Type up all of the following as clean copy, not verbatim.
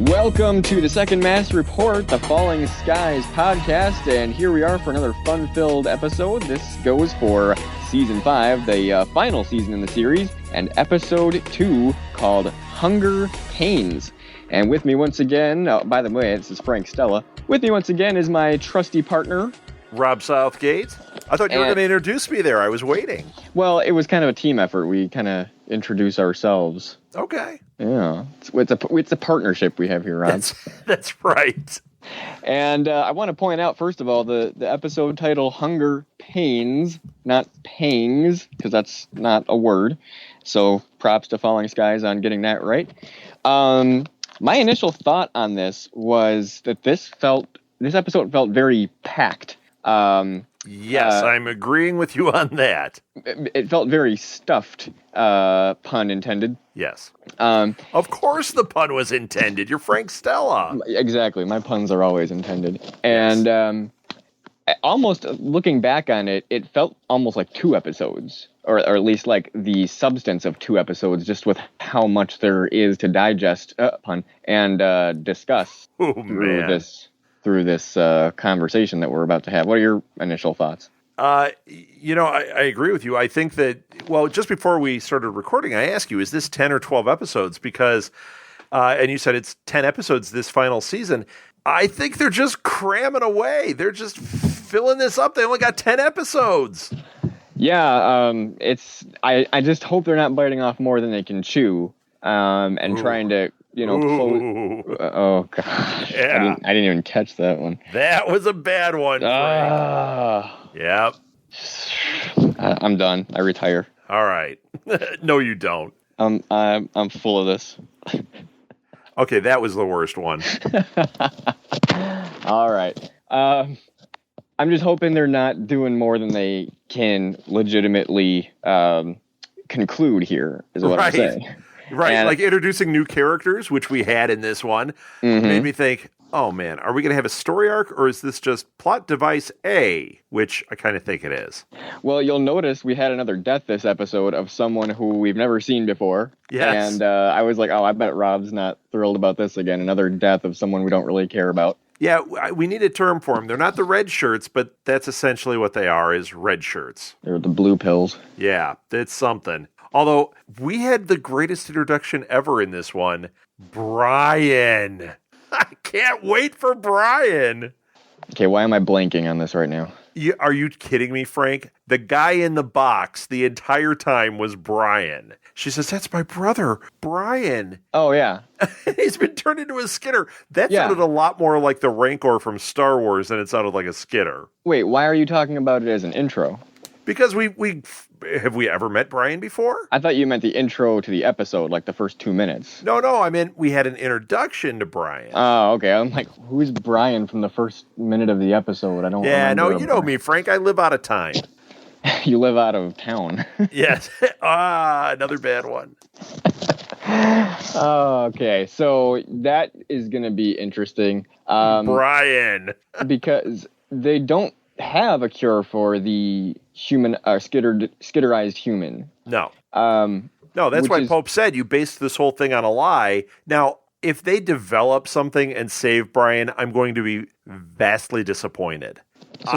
Welcome to the Second Mass Report, the Falling Skies podcast, and here we are for another fun-filled episode. This goes for Season 5, the final season in the series, and Episode 2, called Hunger Pains. And with me once again, by the way, this is Frank Stella, with me once again is my trusty partner, Rob Southgate. I thought you were going to introduce me there. I was waiting. Well, it was kind of a team effort. We kind of introduce ourselves. Okay. Yeah. It's a partnership we have here, Rob. That's right. And I want to point out, first of all, the episode title, Hunger Pains, not Pangs, because that's not a word. So props to Falling Skies on getting that right. My initial thought on this was that this episode felt very packed. Yes, I'm agreeing with you on that. It felt very stuffed, pun intended. Yes. Of course the pun was intended. You're Frank Stella. Exactly. My puns are always intended. And almost looking back on it, it felt almost like 2 episodes, or at least like the substance of 2 episodes, just with how much there is to digest, pun, and discuss through this conversation that we're about to have. What are your initial thoughts? I agree with you. I think that, just before we started recording, I asked you, is this 10 or 12 episodes? Because, and you said it's 10 episodes this final season. I think they're just cramming away. They're just filling this up. They only got 10 episodes. Yeah, I just hope they're not biting off more than they can chew, and trying to, close. Oh gosh, yeah. I didn't even catch that one. That was a bad one. Yep. I'm done. I retire. All right. No, you don't. I'm full of this. Okay, that was the worst one. All right. I'm just hoping they're not doing more than they can legitimately conclude here, is what I'm saying. Right, and, like introducing new characters, which we had in this one, made me think, oh man, are we going to have a story arc, or is this just plot device A, which I kind of think it is. Well, you'll notice we had another death this episode of someone who we've never seen before. Yes. And I was like, I bet Rob's not thrilled about this again. Another death of someone we don't really care about. Yeah, we need a term for them. They're not the red shirts, but that's essentially what they are, is red shirts. They're the blue pills. Yeah, it's something. Although, we had the greatest introduction ever in this one. Brian. I can't wait for Brian. Okay, why am I blanking on this right now? Are you kidding me, Frank? The guy in the box the entire time was Brian. She says, that's my brother, Brian. Oh, yeah. He's been turned into a Skitter. That sounded a lot more like the Rancor from Star Wars than it sounded like a Skitter. Wait, why are you talking about it as an intro? Because we have we ever met Brian before? I thought you meant the intro to the episode, like the first 2 minutes. No, I mean, we had an introduction to Brian. Oh, okay. I'm like, who's Brian from the first minute of the episode? I don't remember. You know me, Frank. I live out of time. You live out of town. Yes. Another bad one. Okay, so that is going to be interesting. Brian. Because they don't have a cure for the human, skitterized human. No. No, that's why Pope said you based this whole thing on a lie. Now, if they develop something and save Brian, I'm going to be vastly disappointed. So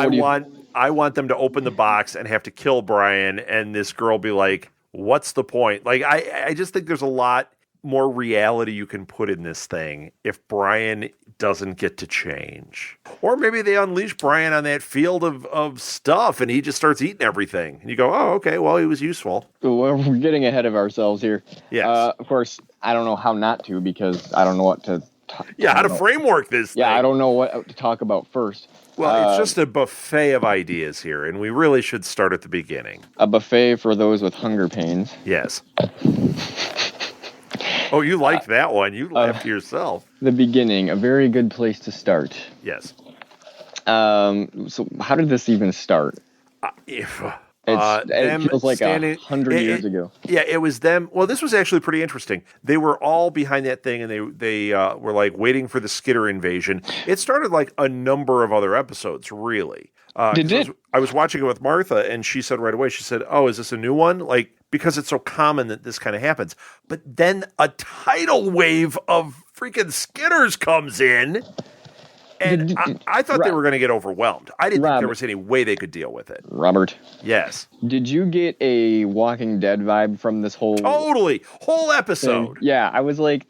I want them to open the box and have to kill Brian, and this girl be like, what's the point? Like, I just think there's a lot more reality you can put in this thing if Brian doesn't get to change. Or maybe they unleash Brian on that field of stuff and he just starts eating everything. And you go, oh, okay, well, he was useful. We're getting ahead of ourselves here. Yes. Of course, I don't know how not to, because I don't know what to how to framework this thing. Yeah, I don't know what to talk about first. Well, it's just a buffet of ideas here, and we really should start at the beginning. A buffet for those with hunger pains. Yes. Oh, you liked that one. You laughed to yourself. The beginning, a very good place to start. Yes. So how did this even start? It feels like 100 years ago. Yeah, it was them. Well, this was actually pretty interesting. They were all behind that thing, and they were like waiting for the Skitter invasion. It started like a number of other episodes, really. Did it? I was watching it with Martha, and she said right away, she said, oh, is this a new one? Like, because it's so common that this kind of happens. But then a tidal wave of freaking Skitters comes in. And I thought they were going to get overwhelmed. I didn't think there was any way they could deal with it. Robert. Yes. Did you get a Walking Dead vibe from this whole... Totally. Whole episode. Thing? Yeah, I was like,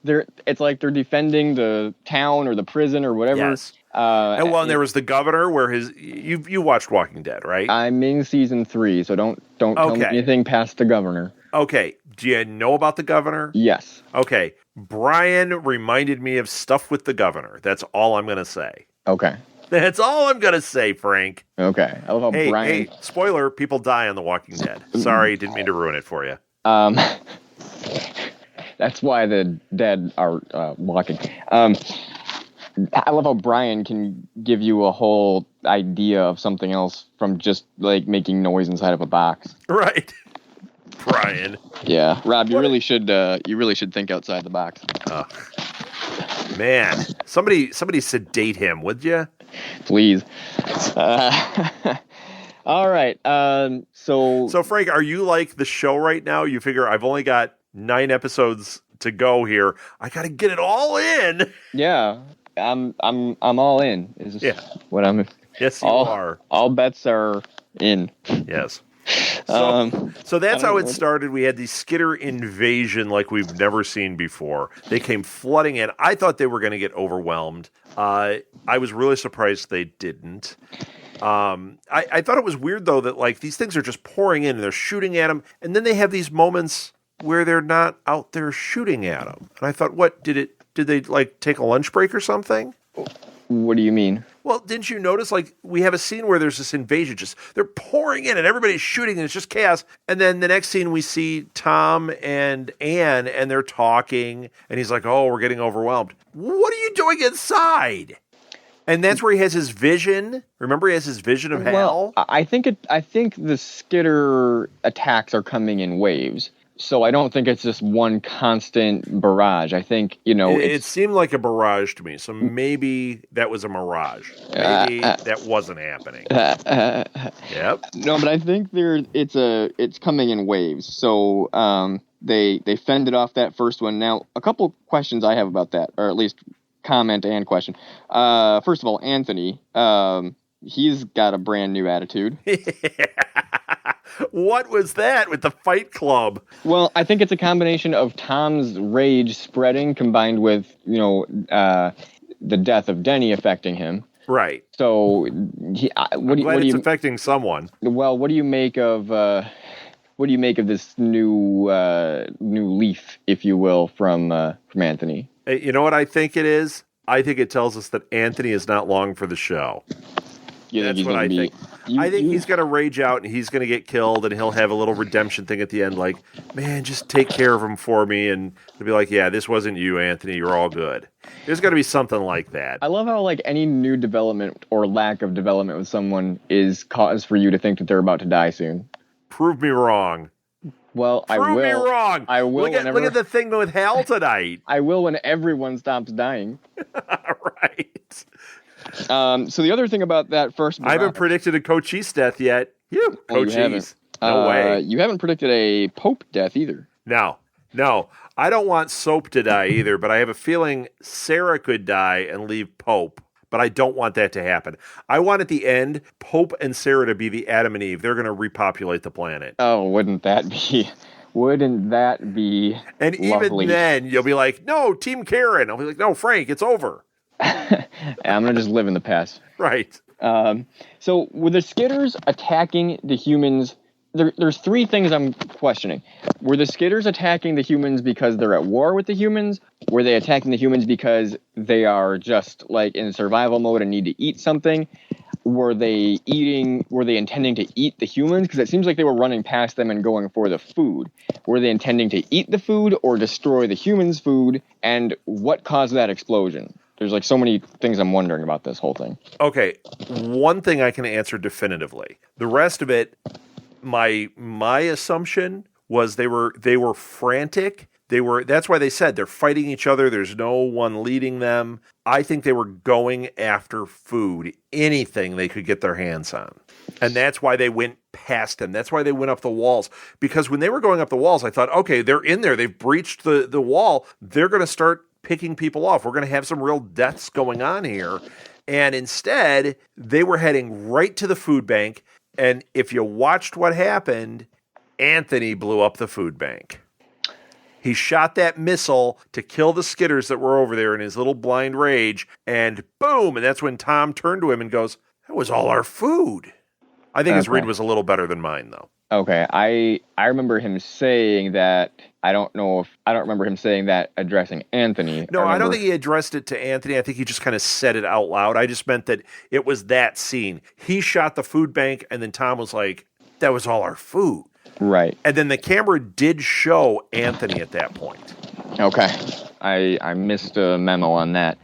it's like they're defending the town or the prison or whatever. Yes. And there was the governor where you watched Walking Dead, right? I'm in season 3, so don't tell me anything past the governor. Okay. Do you know about the governor? Yes. Okay. Brian reminded me of stuff with the governor. That's all I'm going to say. Okay. That's all I'm going to say, Frank. Okay. I love how Brian... Hey, spoiler, people die on The Walking Dead. Sorry, didn't mean to ruin it for you. That's why the dead are walking. I love how Brian can give you a whole idea of something else from just, like, making noise inside of a box. Right. Brian. Yeah, Rob, you really should think outside the box. Man, somebody sedate him, would you? Please. All right. So Frank, are you like the show right now? You figure I've only got 9 episodes to go here. I got to get it all in. Yeah, I'm all in. Is what I'm? Yes, you are. All bets are in. Yes. So that's how it started. We had the Skitter invasion like we've never seen before. They came flooding in. I thought they were going to get overwhelmed. I was really surprised they didn't. I thought it was weird, though, that like these things are just pouring in and they're shooting at them. And then they have these moments where they're not out there shooting at them. And I thought, what, did they like take a lunch break or something? What do you mean? Well, didn't you notice, like, we have a scene where there's this invasion, just, they're pouring in and everybody's shooting and it's just chaos. And then the next scene we see Tom and Anne and they're talking and he's like, oh, we're getting overwhelmed. What are you doing inside? And that's where he has his vision. Remember, he has his vision of hell? I think the Skitter attacks are coming in waves. So I don't think it's just one constant barrage. I think, it seemed like a barrage to me. So maybe that was a mirage. Maybe that wasn't happening. Yep. No, but I think it's coming in waves. So they fended off that first one. Now, a couple questions I have about that, or at least comment and question. First of all, Anthony, he's got a brand new attitude. What was that with the Fight Club? Well, I think it's a combination of Tom's rage spreading combined with, the death of Denny affecting him. Right. So, it's affecting someone. Well, what do you make of this new leaf, if you will, from Anthony? You know what I think it is? I think it tells us that Anthony is not long for the show. That's what I think. I think he's going to rage out and he's going to get killed and he'll have a little redemption thing at the end like, man, just take care of him for me. And they'll be like, yeah, this wasn't you, Anthony. You're all good. There's going to be something like that. I love how like any new development or lack of development with someone is cause for you to think that they're about to die soon. Prove me wrong. Well, I will. Prove me wrong. I will. Look at the thing with Hal tonight. I will when everyone stops dying. Right. So the other thing about that first... I haven't predicted a Cochise death yet. Cochise. No way. You haven't predicted a Pope death either. No. I don't want Soap to die either, but I have a feeling Sarah could die and leave Pope. But I don't want that to happen. I want at the end, Pope and Sarah to be the Adam and Eve. They're going to repopulate the planet. Oh, wouldn't that be And lovely. Even then, you'll be like, no, Team Karen. I'll be like, no, Frank, it's over. I'm going to just live in the past. Right. So with the Skitters attacking the humans, there's 3 things I'm questioning. Were the Skitters attacking the humans because they're at war with the humans? Were they attacking the humans because they are just like in survival mode and need to eat something? Were they intending to eat the humans? Because it seems like they were running past them and going for the food. Were they intending to eat the food or destroy the humans' food? And what caused that explosion? There's like so many things I'm wondering about this whole thing. Okay, one thing I can answer definitively. The rest of it, my assumption was they were frantic. That's why they said they're fighting each other. There's no one leading them. I think they were going after food, anything they could get their hands on. And that's why they went past them. That's why they went up the walls. Because when they were going up the walls, I thought, okay, they're in there. They've breached the wall. They're going to start picking people off. We're going to have some real deaths going on here. And instead, they were heading right to the food bank. And if you watched what happened, Anthony blew up the food bank. He shot that missile to kill the skitters that were over there in his little blind rage. And boom! And that's when Tom turned to him and goes, that was all our food. I think his read was a little better than mine, though. Okay, I remember him saying that. I don't remember him saying that addressing Anthony. No, I don't think he addressed it to Anthony. I think he just kind of said it out loud. I just meant that it was that scene. He shot the food bank, and then Tom was like, that was all our food. Right. And then the camera did show Anthony at that point. Okay. I missed a memo on that.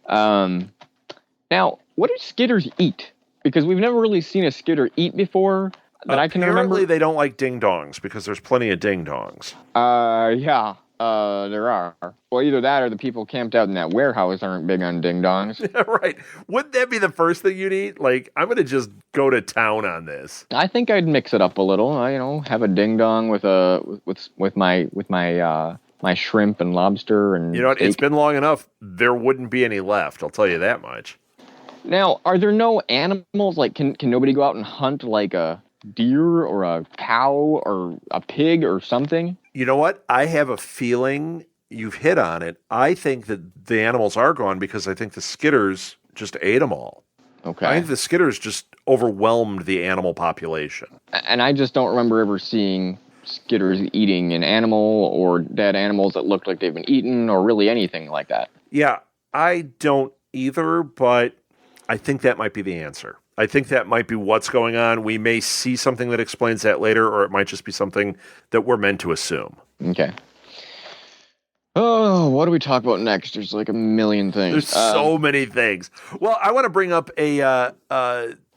Now, what do skitters eat? Because we've never really seen a skitter eat before that I can remember. Apparently they don't like ding-dongs because there's plenty of ding-dongs. Yeah, there are. Well, either that or the people camped out in that warehouse aren't big on ding-dongs. Right. Wouldn't that be the first thing you'd eat? Like, I'm going to just go to town on this. I think I'd mix it up a little. Have a ding-dong with my shrimp and lobster and You know what? steak. It's been long enough. There wouldn't be any left. I'll tell you that much. Now, are there no animals? Like, can nobody go out and hunt like a deer or a cow or a pig or something? You know what? I have a feeling you've hit on it. I think that the animals are gone because I think the skitters just ate them all. Okay. I think the skitters just overwhelmed the animal population. And I just don't remember ever seeing skitters eating an animal or dead animals that looked like they've been eaten or really anything like that. Yeah, I don't either, but I think that might be the answer. I think that might be what's going on. We may see something that explains that later, or it might just be something that we're meant to assume. Okay. Oh, what do we talk about next? There's like a million things. There's so many things. Well, I want to bring up a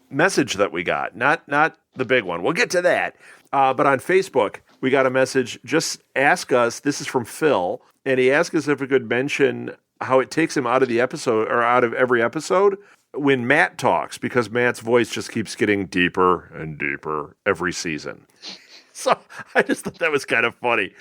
message that we got. Not the big one. We'll get to that. But on Facebook, we got a message. Just ask us. This is from Phil, and he asked us if we could mention how it takes him out of the episode or out of every episode when Matt talks, because Matt's voice just keeps getting deeper and deeper every season. So I just thought that was kind of funny.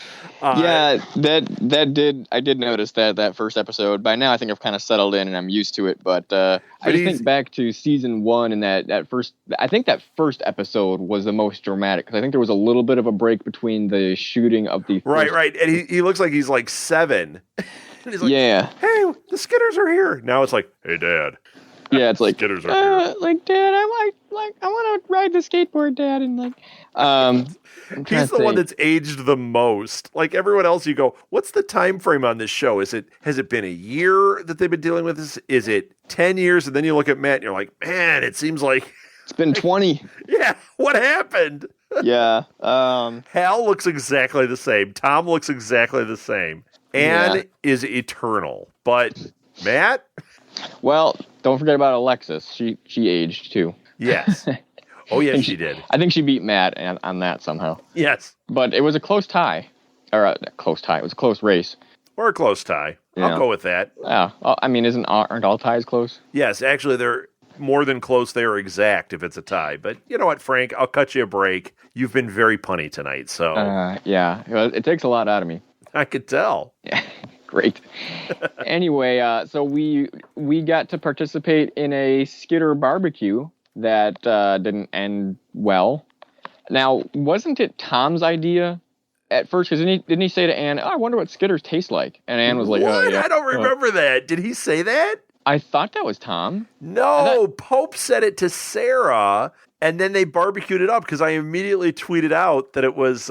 Yeah, I did notice that first episode. By now, I think I've kind of settled in and I'm used to it. But I just think back to season 1 and that first. I think that first episode was the most dramatic because I think there was a little bit of a break between the shooting of the right, and he looks like he's like 7. And he's like, yeah. Hey, the skitters are here. Now it's like, hey, Dad. Yeah, it's like skitters are here. Like, Dad, I want to ride the skateboard, Dad, and like, he's the one that's aged the most. Like everyone else, you go, what's the time frame on this show? Has it been a year that they've been dealing with this? Is it 10 years? And then you look at Matt and you're like, man, it seems like it's been 20. Yeah, what happened? Yeah. Hal looks exactly the same. Tom looks exactly the same. Anne is eternal. But Matt? Well, don't forget about Alexis. She aged too. Yes. Oh, yes, she did. I think she beat Matt on that somehow. Yes. But it was a close tie. Or a close tie. It was a close race. Or a close tie. Yeah. I'll go with that. Yeah. I mean, aren't all ties close? Yes, actually, they're more than close. They're exact if it's a tie. But you know what, Frank? I'll cut you a break. You've been very punny tonight, so. Yeah. It takes a lot out of me. I could tell. Yeah. Great. Anyway, so we got to participate in a Skitter barbecue that didn't end well. Now, wasn't it Tom's idea at first? Because didn't he say to Anne, "Oh, I wonder what Skitters taste like"? And Anne was like, "What? Oh, yeah. I don't remember that. Did he say that?" I thought that was Tom. No, Pope said it to Sarah, and then they barbecued it up because I immediately tweeted out that it was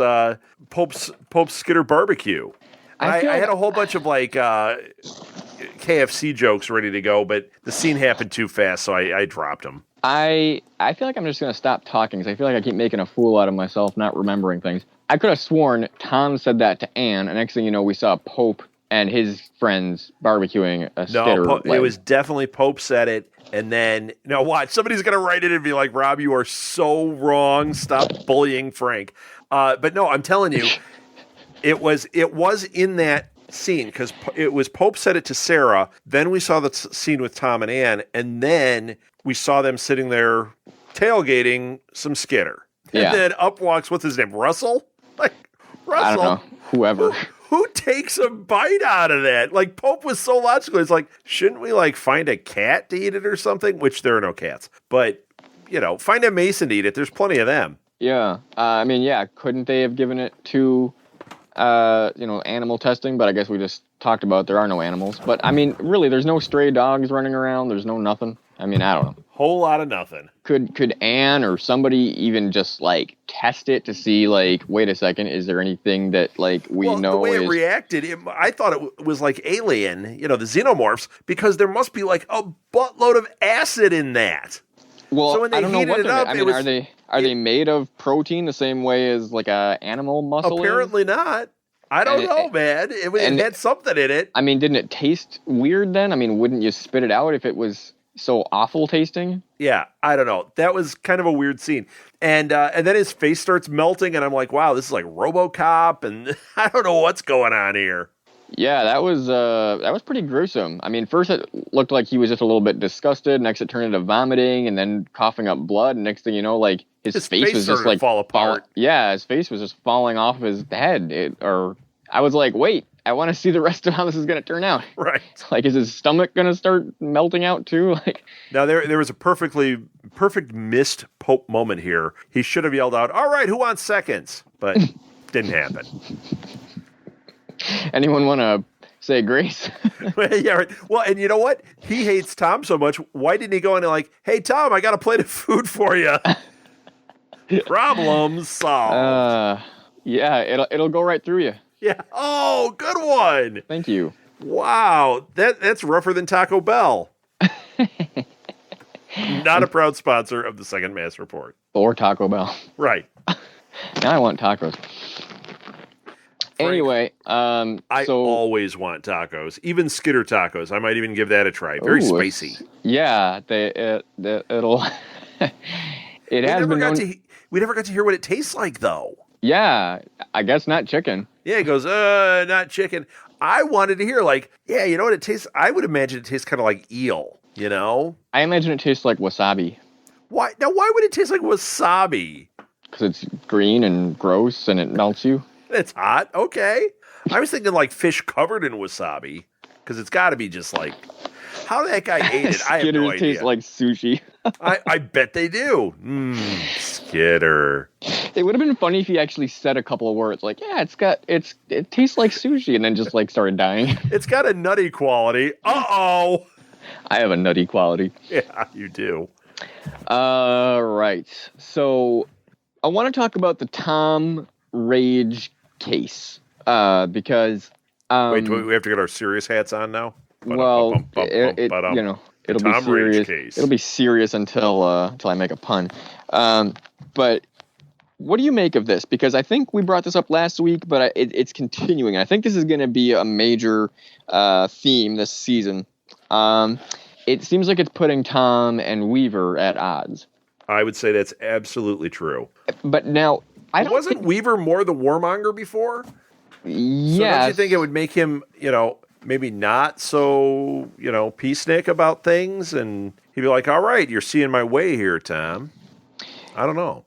Pope's Skitter barbecue. I had a whole bunch of like KFC jokes ready to go, but the scene happened too fast, so I dropped them. I feel like I'm just going to stop talking because I feel like I keep making a fool out of myself, not remembering things. I could have sworn Tom said that to Anne, and next thing you know, we saw Pope and his friends barbecuing a Skitter. No, it was definitely Pope said it, and then, watch, somebody's going to write it and be like, Rob, you are so wrong. Stop bullying Frank. But no, I'm telling you, it was in that scene because it was Pope said it to Sarah. Then we saw the scene with Tom and Ann, and then we saw them sitting there tailgating some Skitter. And then up walks, what's his name, Russell? Like, Russell, I don't know, whoever. Who takes a bite out of that? Like, Pope was so logical. It's like, shouldn't we, like, find a cat to eat it or something? Which there are no cats. But, find a Mason to eat it. There's plenty of them. Yeah. Couldn't they have given it to, animal testing? But I guess we just talked about there are no animals. But, I mean, really, there's no stray dogs running around. There's no nothing. I mean, I don't know. Whole lot of nothing. Could Anne or somebody even just, like, test it to see, like, wait a second, is there anything that, like, we know the way is... it reacted, I thought it was like Alien, the xenomorphs, because there must be, like, a buttload of acid in that. Well, so when they I don't know what it up, I mean, are they made of protein the same way as, like, a animal muscle? Apparently not. I don't know, man. It had something in it. I mean, didn't it taste weird then? I mean, wouldn't you spit it out if it was so awful tasting? Yeah, I don't know. That was kind of a weird scene. And then his face starts melting, and I'm like, wow, this is like RoboCop, and I don't know what's going on here. Yeah, that was pretty gruesome. I mean, first it looked like he was just a little bit disgusted. Next it turned into vomiting, and then coughing up blood. And next thing you know, like his face was just like fall apart. His face was just falling off of his head. I was like, wait, I want to see the rest of how this is going to turn out. Right. Like, is his stomach going to start melting out too? Like, now there was a perfect missed Pope moment here. He should have yelled out, "All right, who wants seconds?" But didn't happen. Anyone want to say grace? Yeah, right. Well, and you know what? He hates Tom so much. Why didn't he go in and like, "Hey, Tom, I got a plate of food for you." Problem solved. Yeah, it'll go right through you. Yeah. Oh, good one. Thank you. Wow, that's rougher than Taco Bell. Not a proud sponsor of the Second Mass Report. Or Taco Bell. Right. Now I want tacos. Anyway, I always want tacos, even Skitter tacos. I might even give that a try. Very spicy. Yeah, it'll. It has been known. We never got to hear what it tastes like, though. Yeah, I guess not chicken. Yeah, he goes, not chicken. I wanted to hear, like, yeah, you know what it tastes? I would imagine it tastes kind of like eel, you know? I imagine it tastes like wasabi. Why? Now, why would it taste like wasabi? Because it's green and gross and it melts you. It's hot. Okay. I was thinking like fish covered in wasabi, because it's got to be just like, how that guy ate it, I have no idea. Taste like sushi. I bet they do. Skitter. It would have been funny if he actually said a couple of words like, yeah, it tastes like sushi, and then just like started dying. It's got a nutty quality. Uh-oh. I have a nutty quality. Yeah, you do. Right. So I want to talk about the Tom Rage case, because wait, do we have to get our serious hats on now? Well, it'll be serious. It'll be serious until I make a pun. But what do you make of this? Because I think we brought this up last week, but it's continuing. I think this is going to be a major theme this season. It seems like it's putting Tom and Weaver at odds. I would say that's absolutely true. But now, wasn't Weaver more the warmonger before? Yeah. So don't you think it would make him, maybe not so, peacenik about things? And he'd be like, all right, you're seeing my way here, Tom. I don't know.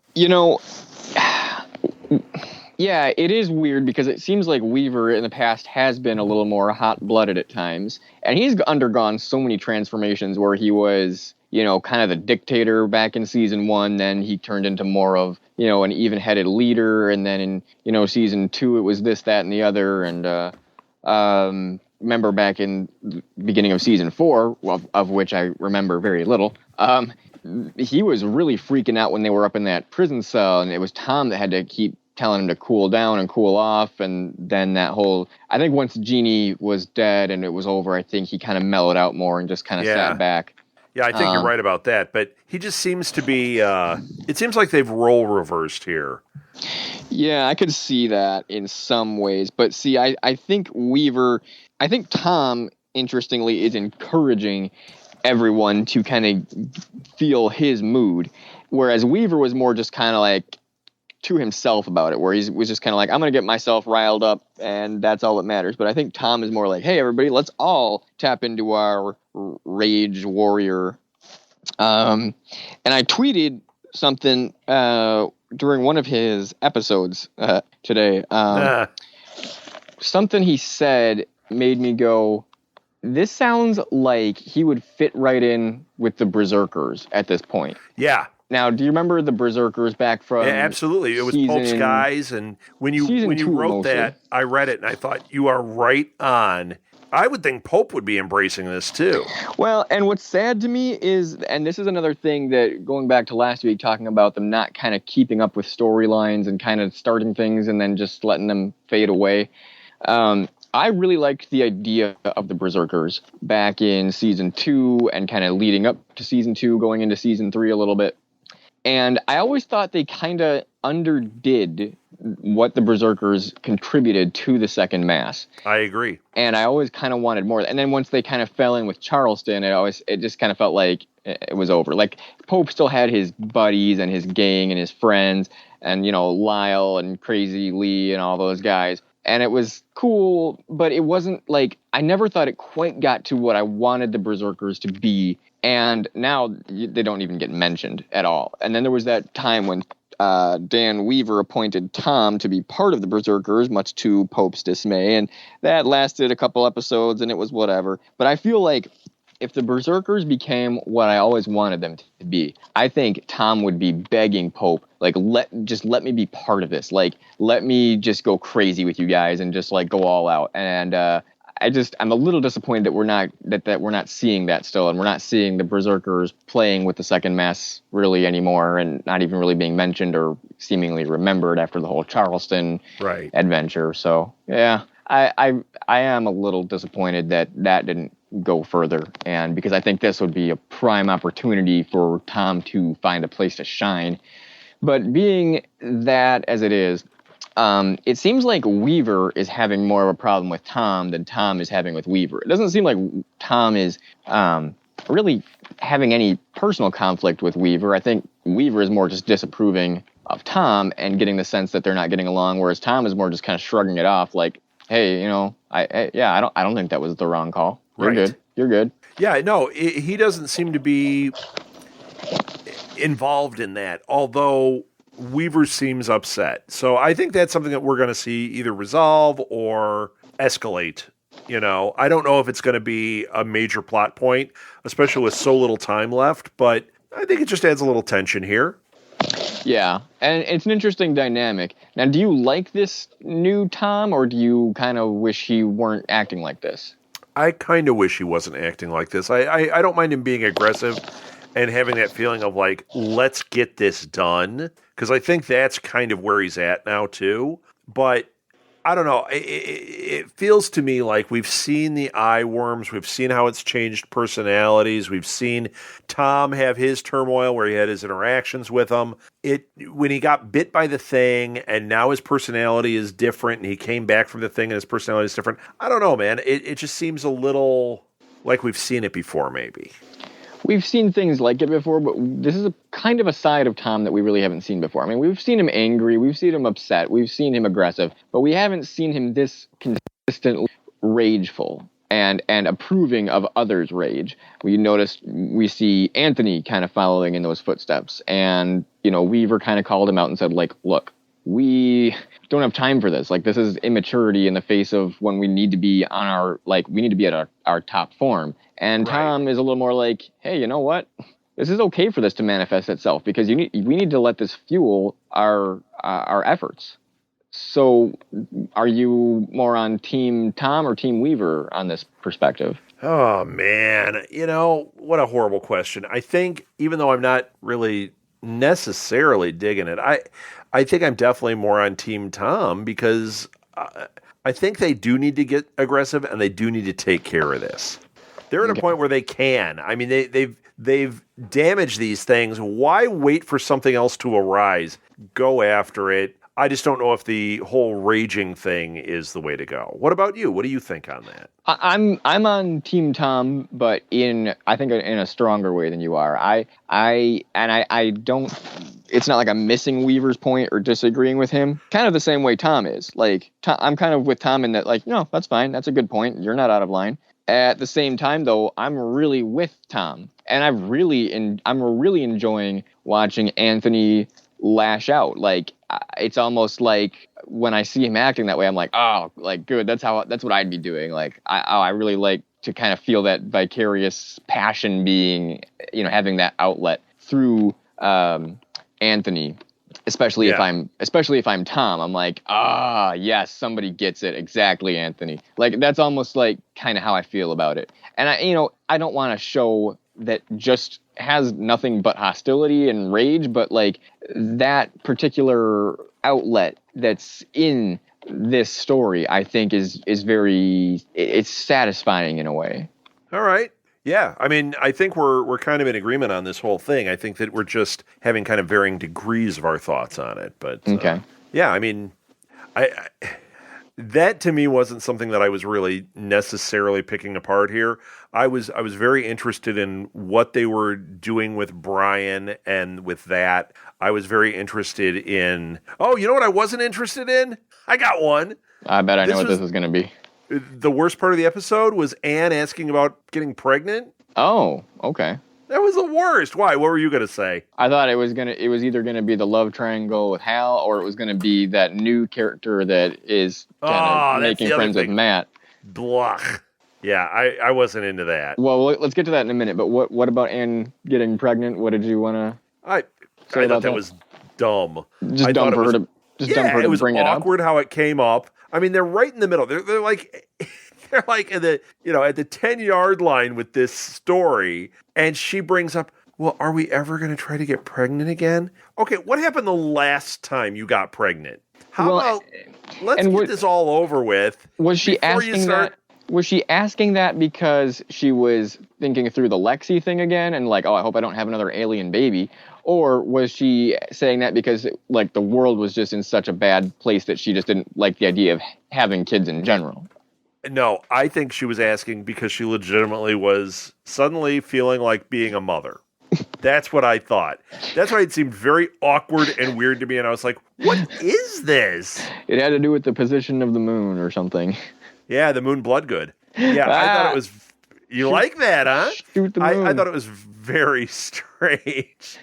Yeah, it is weird because it seems like Weaver in the past has been a little more hot-blooded at times. And he's undergone so many transformations where he was, kind of the dictator back in season 1. Then he turned into more of, an even-headed leader. And then in, season 2, it was this, that, and the other. And remember back in the beginning of season 4, of which I remember very little, he was really freaking out when they were up in that prison cell. And it was Tom that had to keep telling him to cool down and cool off. And then I think once Jeannie was dead and it was over, I think he kind of mellowed out more and just kind of sat back. Yeah, I think you're right about that. But he just seems to be, it seems like they've role reversed here. Yeah, I could see that in some ways. But see, I think Tom, interestingly, is encouraging everyone to kind of feel his mood. Whereas Weaver was more just kind of like to himself about it, where he was just kind of like, I'm going to get myself riled up and that's all that matters. But I think Tom is more like, hey, everybody, let's all tap into our rage warrior. And I tweeted something during one of his episodes today, something he said made me go, this sounds like he would fit right in with the Berserkers at this point. Yeah. Now, do you remember the Berserkers back from? Yeah, absolutely. It was Pope's guys, and when you wrote mostly. That, I read it and I thought you are right on. I would think Pope would be embracing this too. Well, and what's sad to me is, and this is another thing that going back to last week, talking about them not kind of keeping up with storylines and kind of starting things and then just letting them fade away. I really liked the idea of the Berserkers back in season 2 and kind of leading up to season 2, going into season 3 a little bit. And I always thought they kind of underdid what the Berserkers contributed to the second mass. I agree. And I always kind of wanted more. And then once they kind of fell in with Charleston, it just kind of felt like it was over. Like Pope still had his buddies and his gang and his friends and, Lyle and Crazy Lee and all those guys. And it was cool, but it wasn't like, I never thought it quite got to what I wanted the Berserkers to be. And now they don't even get mentioned at all. And then there was that time when Dan Weaver appointed Tom to be part of the Berserkers, much to Pope's dismay. And that lasted a couple episodes and it was whatever. But I feel like if the Berserkers became what I always wanted them to be, I think Tom would be begging Pope, like, let me be part of this. Like, let me just go crazy with you guys and just like go all out. And I'm a little disappointed that we're not seeing that still, and we're not seeing the Berserkers playing with the second mass really anymore, and not even really being mentioned or seemingly remembered after the whole Charleston adventure. So yeah, I am a little disappointed that didn't go further, and because I think this would be a prime opportunity for Tom to find a place to shine. But being that as it is, it seems like Weaver is having more of a problem with Tom than Tom is having with Weaver. It doesn't seem like Tom is really having any personal conflict with Weaver. I think Weaver is more just disapproving of Tom and getting the sense that they're not getting along, whereas Tom is more just kind of shrugging it off like, hey, I don't think that was the wrong call. You're good. Yeah, no, he doesn't seem to be involved in that, although Weaver seems upset. So I think that's something that we're going to see either resolve or escalate. I don't know if it's going to be a major plot point, especially with so little time left, but I think it just adds a little tension here. Yeah, and it's an interesting dynamic. Now, do you like this new Tom, or do you kind of wish he weren't acting like this? I kind of wish he wasn't acting like this. I don't mind him being aggressive and having that feeling of like, let's get this done. Because I think that's kind of where he's at now too. But I don't know. It feels to me like we've seen the eye worms. We've seen how it's changed personalities. We've seen Tom have his turmoil where he had his interactions with them. When he got bit by the thing and now his personality is different and he came back from the thing and his personality is different. I don't know, man. It just seems a little like we've seen it before maybe. We've seen things like it before, but this is a kind of a side of Tom that we really haven't seen before. I mean, we've seen him angry, we've seen him upset, we've seen him aggressive, but we haven't seen him this consistently rageful and approving of others' rage. We see Anthony kind of following in those footsteps, and Weaver kind of called him out and said, like, look, we don't have time for this. Like, this is immaturity in the face of when we need to be at our top form. And Tom is a little more like, hey, you know what? This is okay for this to manifest itself because we need to let this fuel our efforts. So are you more on Team Tom or Team Weaver on this perspective? Oh, man. What a horrible question. I think even though I'm not really necessarily digging it, I think I'm definitely more on Team Tom because I think they do need to get aggressive and they do need to take care of this. They're at a point where they can. I mean, they've damaged these things. Why wait for something else to arise? Go after it. I just don't know if the whole raging thing is the way to go. What about you? What do you think on that? I'm on Team Tom, but I think in a stronger way than you are. I don't. It's not like I'm missing Weaver's point or disagreeing with him. Kind of the same way Tom is. Like I'm kind of with Tom in that. Like, no, that's fine. That's a good point. You're not out of line. At the same time, though, I'm really with Tom, and I'm really enjoying watching Anthony, lash out. Like, it's almost like when I see him acting that way, I'm like, oh, like, good. That's what I'd be doing. Like, I really like to kind of feel that vicarious passion being, having that outlet through Anthony. Especially if I'm Tom, I'm like, yes, somebody gets it exactly, Anthony. Like, that's almost like kind of how I feel about it. And I don't want to show that just has nothing but hostility and rage, but like that particular outlet that's in this story, I think is very, it's satisfying in a way. All right. Yeah, I mean, I think we're kind of in agreement on this whole thing. I think that we're just having kind of varying degrees of our thoughts on it. But okay. Yeah, I mean, I that to me wasn't something that I was really necessarily picking apart here. I was very interested in what they were doing with Brian, and with that, I was very interested in. Oh, you know what I wasn't interested in? I got one. I bet I know what this is going to be. The worst part of the episode was Anne asking about getting pregnant. Oh, okay. That was the worst. Why? What were you going to say? I thought it was either going to be the love triangle with Hal, or it was going to be that new character that is kind of making friends with Matt. Blah. Yeah, I wasn't into that. Well, let's get to that in a minute. But what about Anne getting pregnant? What did you want to? I thought that was dumb. Just dumb for her to bring it up. It was awkward how it came up. I mean, they're right in the middle. They're like at the 10-yard line with this story, and she brings up, well, are we ever going to try to get pregnant again? Okay, what happened the last time you got pregnant? How about let's get this all over with? Was she asking that? Was she asking that because she was thinking through the Lexi thing again, and like, oh, I hope I don't have another alien baby? Or was she saying that because like the world was just in such a bad place that she just didn't like the idea of having kids in general? No, I think she was asking because she legitimately was suddenly feeling like being a mother. That's what I thought. That's why it seemed very awkward and weird to me, and I was like, what is this? It had to do with the position of the moon or something. Yeah, the moon Bloodgood. Yeah, I thought it was... You like that, huh? Shoot the moon. I thought it was very strange.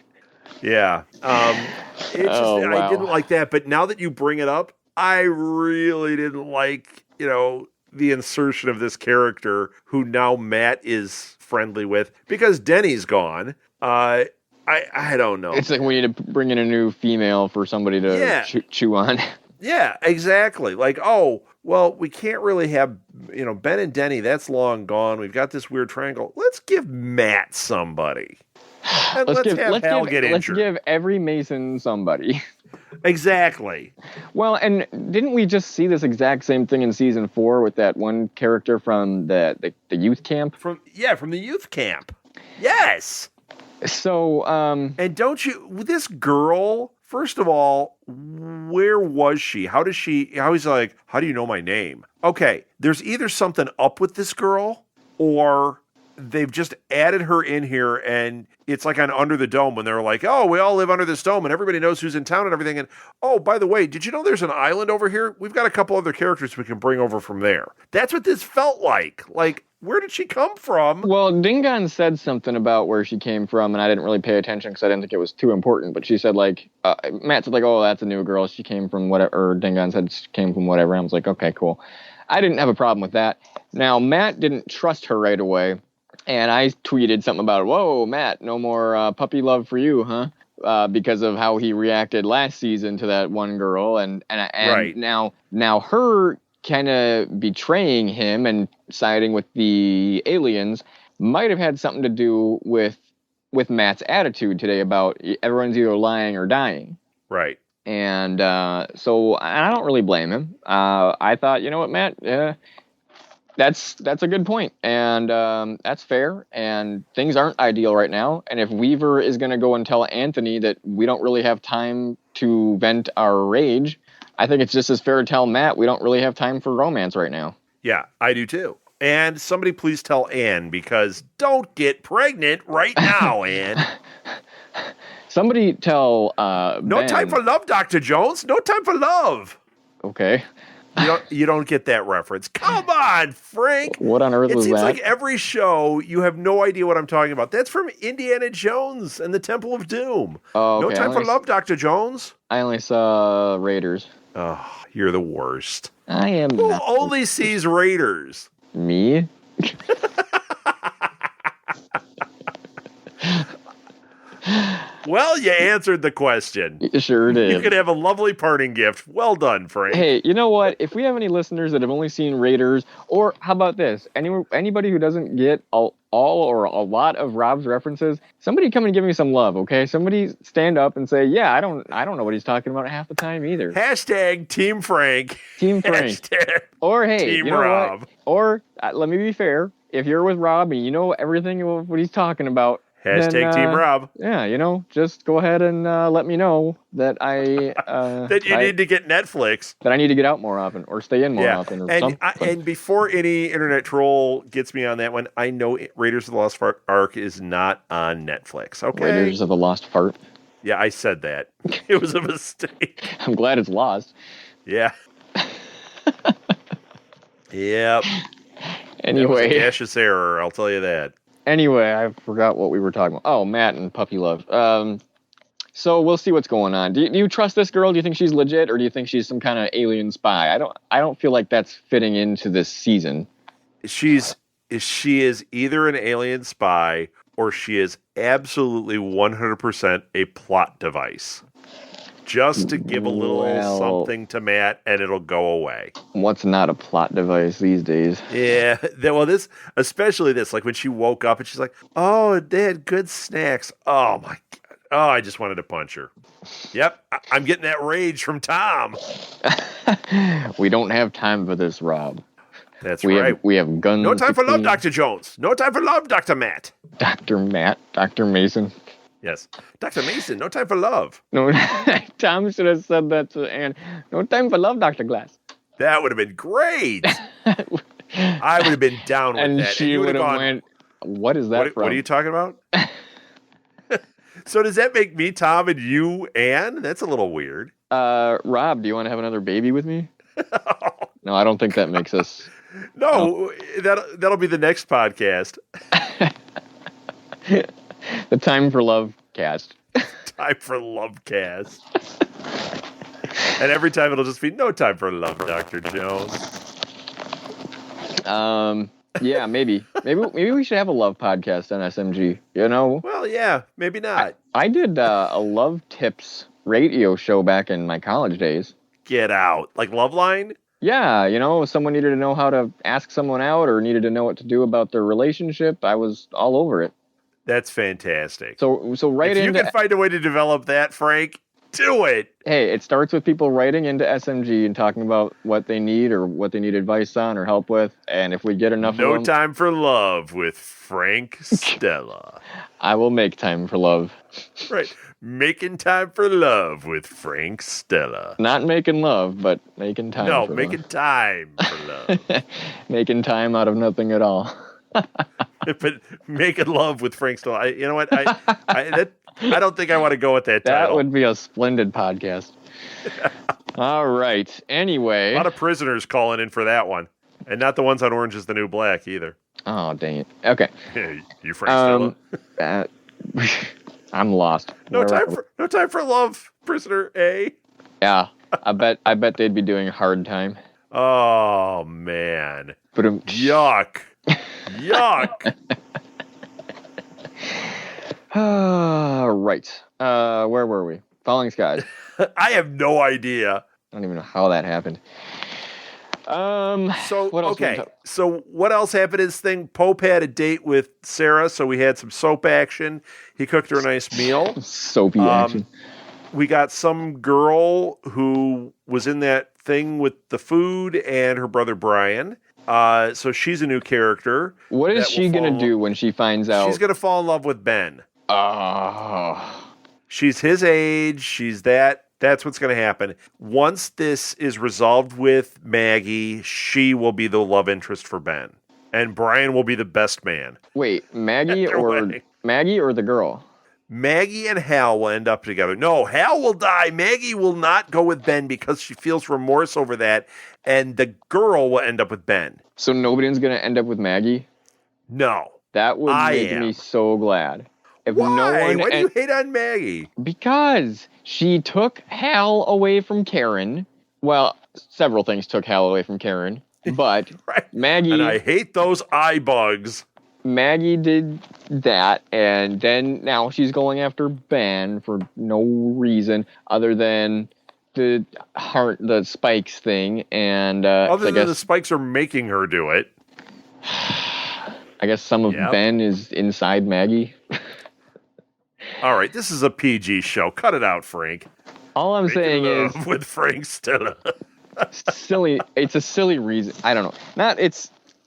Yeah. Wow. I didn't like that, but now that you bring it up, I really didn't like, the insertion of this character who now Matt is friendly with because Denny's gone. I don't know. It's like we need to bring in a new female for somebody to chew on. Yeah, exactly. Like, oh, well, we can't really have, Ben and Denny, that's long gone. We've got this weird triangle. Let's give Matt somebody. And let's have Hal get injured. Let's give every Mason somebody. Exactly. Well, and didn't we just see this exact same thing in season 4 with that one character from the youth camp? From the youth camp. Yes. So, and this girl, first of all, where was she? How he's like, how do you know my name? Okay, there's either something up with this girl, or they've just added her in here, and it's like on Under the Dome when they're like, oh, we all live under this dome and everybody knows who's in town and everything. And, oh, by the way, did you know there's an island over here? We've got a couple other characters we can bring over from there. That's what this felt like. Like, where did she come from? Well, Dingon said something about where she came from, and I didn't really pay attention because I didn't think it was too important. But she said, like, Matt said, like, oh, that's a new girl. She came from whatever, or Dingon said she came from whatever. I was like, okay, cool. I didn't have a problem with that. Now, Matt didn't trust her right away. And I tweeted something about, whoa, Matt, no more puppy love for you, huh? Because of how he reacted last season to that one girl. And right. now her kind of betraying him and siding with the aliens might have had something to do with Matt's attitude today about everyone's either lying or dying. Right. And so I don't really blame him. I thought, you know what, Matt, That's a good point, and that's fair, and things aren't ideal right now, and if Weaver is going to go and tell Anthony that we don't really have time to vent our rage, I think it's just as fair to tell Matt we don't really have time for romance right now. Yeah, I do too. And somebody please tell Anne, because don't get pregnant right now, Anne. Somebody tell No Ben. time for love, Dr. Jones. No time for love. Okay. You don't get that reference. Come on, Frank. What on earth was that? It seems like every show you have no idea what I'm talking about. That's from Indiana Jones and the Temple of Doom. Oh, okay. No Time for Love, Dr. Jones. I only saw Raiders. Oh, you're the worst. I am. Who only sees Raiders? Me? Well, you answered the question. You sure did. You could have a lovely parting gift. Well done, Frank. Hey, you know what? If we have any listeners that have only seen Raiders, or how about this? Anybody who doesn't get all or a lot of Rob's references, somebody come and give me some love, okay? Somebody stand up and say, yeah, I don't know what he's talking about half the time either. Hashtag Team Frank. Team Frank. Hashtag or hey, Team you know Rob. what? Or let me be fair. If you're with Rob and you know everything of what he's talking about, hashtag Team Rob. Yeah, just go ahead and let me know that I that you need to get Netflix. That I need to get out more often or stay in more often. Or something. And before any internet troll gets me on that one, I know Raiders of the Lost Ark is not on Netflix. Okay. Raiders of the Lost Fart. Yeah, I said that. It was a mistake. I'm glad it's lost. Yeah. Yep. Anyway, that was a gaseous error. I'll tell you that. Anyway, I forgot what we were talking about. Oh, Matt and puppy love. So we'll see what's going on. Do you trust this girl? Do you think she's legit, or do you think she's some kind of alien spy? I don't feel like that's fitting into this season. She is either an alien spy or she is absolutely 100% a plot device. Just to give a little something to Matt, and it'll go away. What's not a plot device these days? Yeah, especially this, like when she woke up and she's like, "Oh, they had good snacks." Oh my god! Oh, I just wanted to punch her. Yep, I'm getting that rage from Tom. We don't have time for this, Rob. That's right. We have guns. No time for love, Dr. Jones. No time for love, Dr. Matt. Dr. Matt, Dr. Mason. Yes. Dr. Mason, no time for love. No, Tom should have said that to Anne. No time for love, Dr. Glass. That would have been great. I would have been down with that. She would have went, what is that from? What are you talking about? So does that make me Tom and you Anne? That's a little weird. Rob, do you want to have another baby with me? No, I don't think that makes us... No, that'll be the next podcast. The Time for Love cast. Time for Love cast. And every time it'll just be no time for love, Dr. Jones. Yeah, maybe we should have a love podcast on SMG, you know? Well, yeah, maybe not. I did a love tips radio show back in my college days. Get out. Like Loveline? Yeah, someone needed to know how to ask someone out or needed to know what to do about their relationship. I was all over it. That's fantastic. So right if you can find a way to develop that, Frank, do it. Hey, it starts with people writing into SMG and talking about what they need or what they need advice on or help with. And if we get enough No of them... time for love with Frank Stella. I will make time for love. Right. Making time for love with Frank Stella. Not making love, but making time for love. No, making time for love. Making time out of nothing at all. But making love with Frank Stella. You know what? I don't think I want to go with that title. That would be a splendid podcast. All right. Anyway. A lot of prisoners calling in for that one. And not the ones on Orange is the New Black either. Oh, dang it. Okay. Hey, you Frank Stella. I'm lost. No time for love, prisoner A. Yeah. I bet they'd be doing hard time. Oh, man. But yuck. Yuck. Right. Where were we? Falling Skies. I have no idea. I don't even know how that happened. So what else? Okay. So what else happened? His thing. Pope had a date with Sarah, so we had some soap action. He cooked her a nice meal. Soapy action. We got some girl who was in that thing with the food and her brother Brian. So she's a new character. What is she going to do when she finds out? She's going to fall in love with Ben. Oh. She's his age. She's that. That's what's going to happen. Once this is resolved with Maggie, she will be the love interest for Ben. And Brian will be the best man. Wait, Maggie or the girl? Maggie and Hal will end up together. No, Hal will die. Maggie will not go with Ben because she feels remorse over that, and the girl will end up with Ben. So nobody's going to end up with Maggie? No. That would make me so glad. If Why? No one Why do you hate on Maggie? Because she took Hal away from Karen. Well, several things took Hal away from Karen, but right. Maggie... And I hate those eye bugs. Maggie did that, and then now she's going after Ben for no reason other than the spikes thing, and other than the spikes are making her do it. I guess some of Ben is inside Maggie. All right, this is a PG show. Cut it out, Frank. All I'm saying is with Frank Stella. silly. It's a silly reason. I don't know.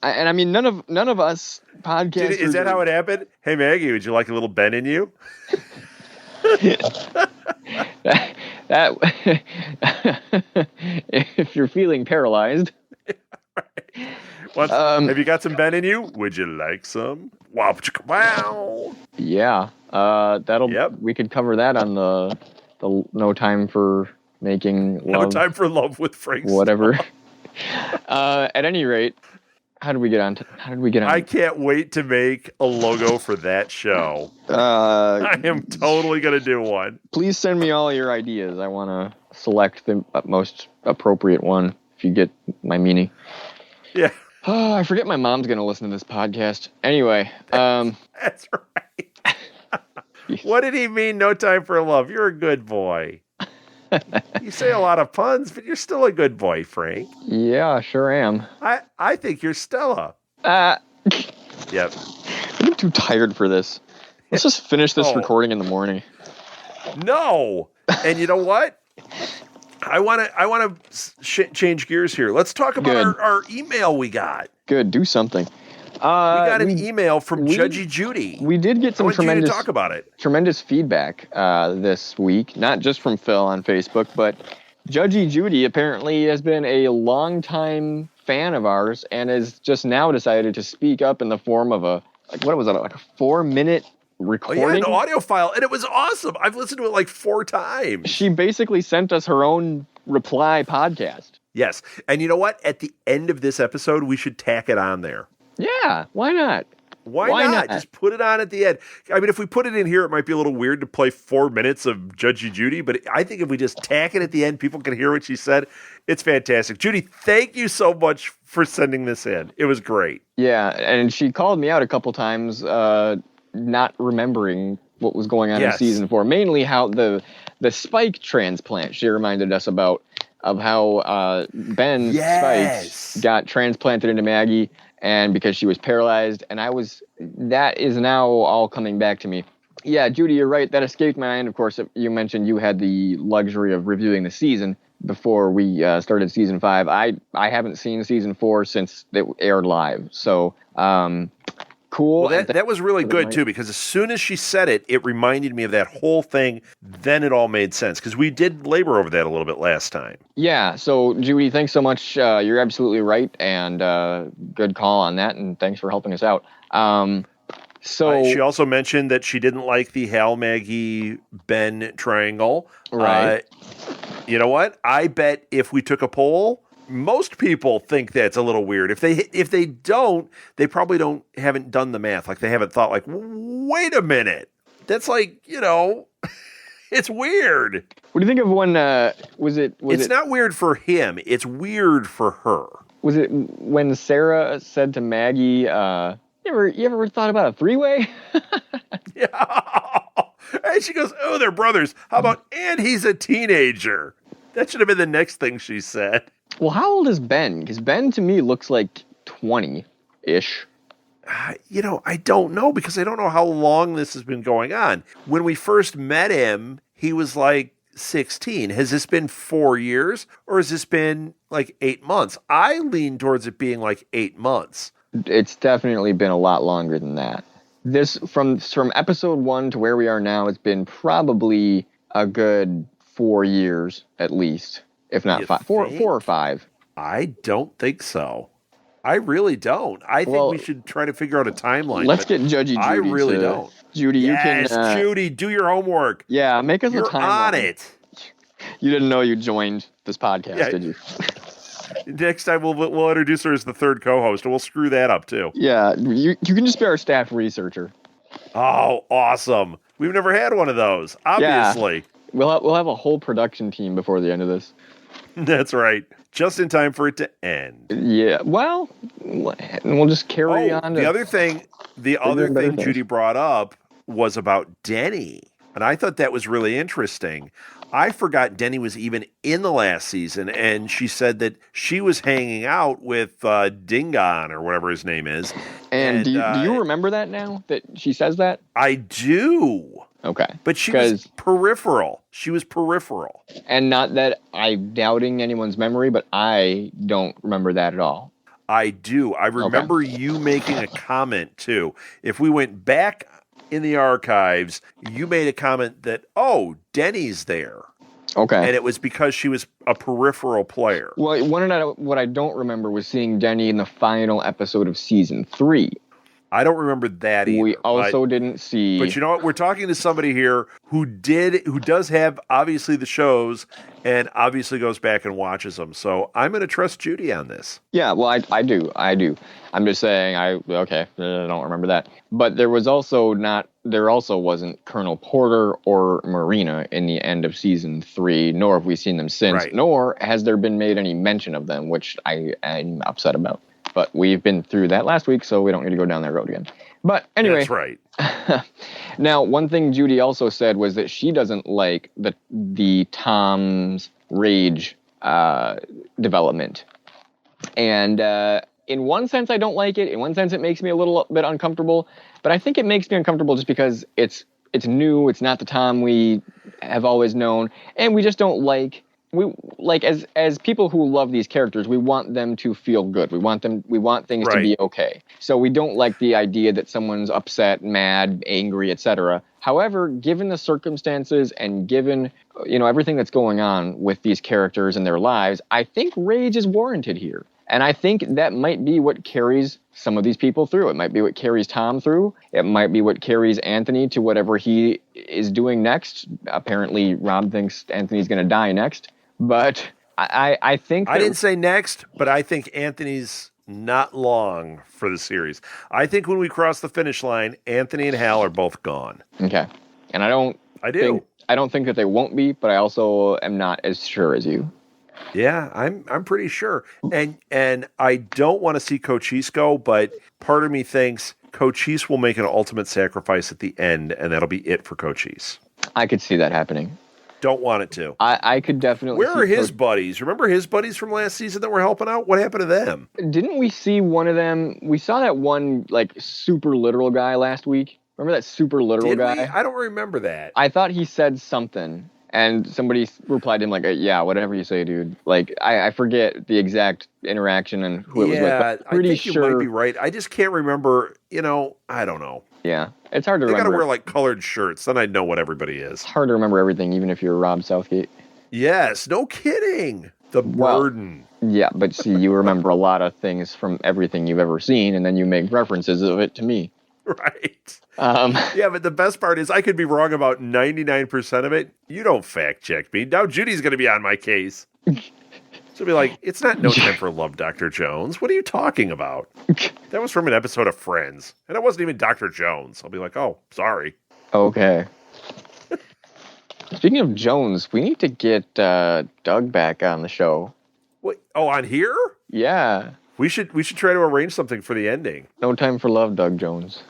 And I mean, none of us podcasters. Is that how it happened? Hey, Maggie, would you like a little Ben in you? that if you're feeling paralyzed. Have you got some Ben in you? Would you like some? Wow. Yeah. We could cover that on the No Time for Making Love. No Time for Love with Frank. Whatever. At any rate, how did we get on? I can't wait to make a logo for that show. I am totally going to do one. Please send me all your ideas. I want to select the most appropriate one, if you get my meaning. Yeah. Oh, I forget my mom's going to listen to this podcast. Anyway. That's right. What did he mean, No Time for Love? You're a good boy. You say a lot of puns, but you're still a good boy, Frank. Yeah, sure am. I think you're Stella. Yep. I'm too tired for this. Let's just finish this recording in the morning. No. And you know what? I want to change gears here. Let's talk about our email we got. Good. Do something. We got an email from Judgy Judy. We did get some tremendous talk about it. Tremendous feedback this week, not just from Phil on Facebook, but Judgy Judy apparently has been a longtime fan of ours and has just now decided to speak up in the form of a 4-minute recording. Oh, yeah, an audio file, and it was awesome. I've listened to it like 4 times. She basically sent us her own reply podcast. Yes, and you know what? At the end of this episode, we should tack it on there. Yeah, why not? Why not? Just put it on at the end. I mean, if we put it in here, it might be a little weird to play 4 minutes of Judgy Judy, but I think if we just tack it at the end, people can hear what she said. It's fantastic. Judy, thank you so much for sending this in. It was great. Yeah, and she called me out a couple times not remembering what was going on in season 4. Mainly how the spike transplant she reminded us about, of how Ben's spikes got transplanted into Maggie, and because she was paralyzed, and that is now all coming back to me. Yeah, Judy, you're right. That escaped my mind. Of course, you mentioned you had the luxury of reviewing the season before we started season 5. I haven't seen season 4 since it aired live. So, cool. Well, that was really good, too, because as soon as she said it, it reminded me of that whole thing. Then it all made sense, because we did labor over that a little bit last time. Yeah, so, Judy, thanks so much. You're absolutely right, and good call on that, and thanks for helping us out. She also mentioned that she didn't like the Hal, Maggie, Ben triangle. Right. You know what? I bet if we took a poll, most people think that's a little weird. If they don't, they probably haven't done the math. Like, they haven't thought, like, wait a minute. That's like, it's weird. What do you think of when it's not weird for him. It's weird for her. Was it when Sarah said to Maggie, you ever thought about a 3-way? Yeah. And she goes, oh, they're brothers. How about, and he's a teenager. That should have been the next thing she said. Well, how old is Ben? Because Ben, to me, looks like 20-ish. I don't know, because I don't know how long this has been going on. When we first met him, he was like 16. Has this been 4 years, or has this been like 8 months? I lean towards it being like 8 months. It's definitely been a lot longer than that. This, from episode 1 to where we are now, it's been probably a good 4 years at least, if not 5, 4 or 5. I don't think so. I really don't. I think we should try to figure out a timeline. Let's get Judgy Judy Judy, yes, you can... Judy, do your homework. Yeah, make us You're a timeline. on it. You didn't know you joined this podcast, did you? Next time we'll introduce her as the third co-host, and we'll screw that up too. Yeah, you can just be our staff researcher. Oh, awesome! We've never had one of those. Obviously, we'll have a whole production team before the end of this. That's right, just in time for it to end. Yeah, well, we'll just carry on. The other thing Judy brought up was about Denny, and I thought that was really interesting. I forgot Denny was even in the last season, and she said that she was hanging out with Dingon or whatever his name is. And do you remember that now, that she says that? I do. Okay. But she was peripheral. She was peripheral. And not that I'm doubting anyone's memory, but I don't remember that at all. I do. I remember you making a comment, too. If we went back in the archives, you made a comment that, Denny's there. Okay. And it was because she was a peripheral player. Well, what I don't remember was seeing Denny in the final episode of season 3. I don't remember that either. We also didn't see... But you know what? We're talking to somebody here who does have, obviously, the shows and obviously goes back and watches them. So I'm going to trust Judy on this. Yeah, well, I do. I'm just saying, I don't remember that. But there also wasn't Colonel Porter or Marina in the end of season 3, nor have we seen them since, nor has there been made any mention of them, which I'm upset about. But we've been through that last week, so we don't need to go down that road again. But anyway. That's right. Now, one thing Judy also said was that she doesn't like the Tom's rage development. And in one sense, I don't like it. In one sense, it makes me a little bit uncomfortable. But I think it makes me uncomfortable just because it's new. It's not the Tom we have always known. And we just don't like... as people who love these characters, we want them to feel good. We want things to be okay. So we don't like the idea that someone's upset, mad, angry, etc. However, given the circumstances and given, everything that's going on with these characters and their lives, I think rage is warranted here. And I think that might be what carries some of these people through. It might be what carries Tom through. It might be what carries Anthony to whatever he is doing next. Apparently, Rob thinks Anthony's going to die next. But I think... I didn't say next, but I think Anthony's not long for the series. I think when we cross the finish line, Anthony and Hal are both gone. Okay. And I don't think that they won't be, but I also am not as sure as you. Yeah, I'm pretty sure. And I don't want to see Cochise go, but part of me thinks Cochise will make an ultimate sacrifice at the end, and that'll be it for Cochise. I could see that happening. Don't want it to. I could definitely... Where are his buddies? Remember his buddies from last season that were helping out? What happened to them? Didn't we see one of them? We saw that one, super literal guy last week. Remember that super literal guy? I don't remember that. I thought he said something, and somebody replied to him yeah, whatever you say, dude. I forget the exact interaction and who it was with. But pretty I think you might be right. I just can't remember, I don't know. Yeah, it's hard to remember. They got to wear colored shirts, then I'd know what everybody is. It's hard to remember everything, even if you're Rob Southgate. Yes, no kidding. The burden. Yeah, but see, you remember a lot of things from everything you've ever seen, and then you make references of it to me. Right. Yeah, but the best part is I could be wrong about 99% of it. You don't fact check me. Now Judy's going to be on my case. So be like, it's not No Time for Love, Dr. Jones. What are you talking about? That was from an episode of Friends. And it wasn't even Dr. Jones. I'll be like, oh, sorry. Okay. Speaking of Jones, we need to get Doug back on the show. What? Oh, on here? Yeah. We should try to arrange something for the ending. No Time for Love, Doug Jones.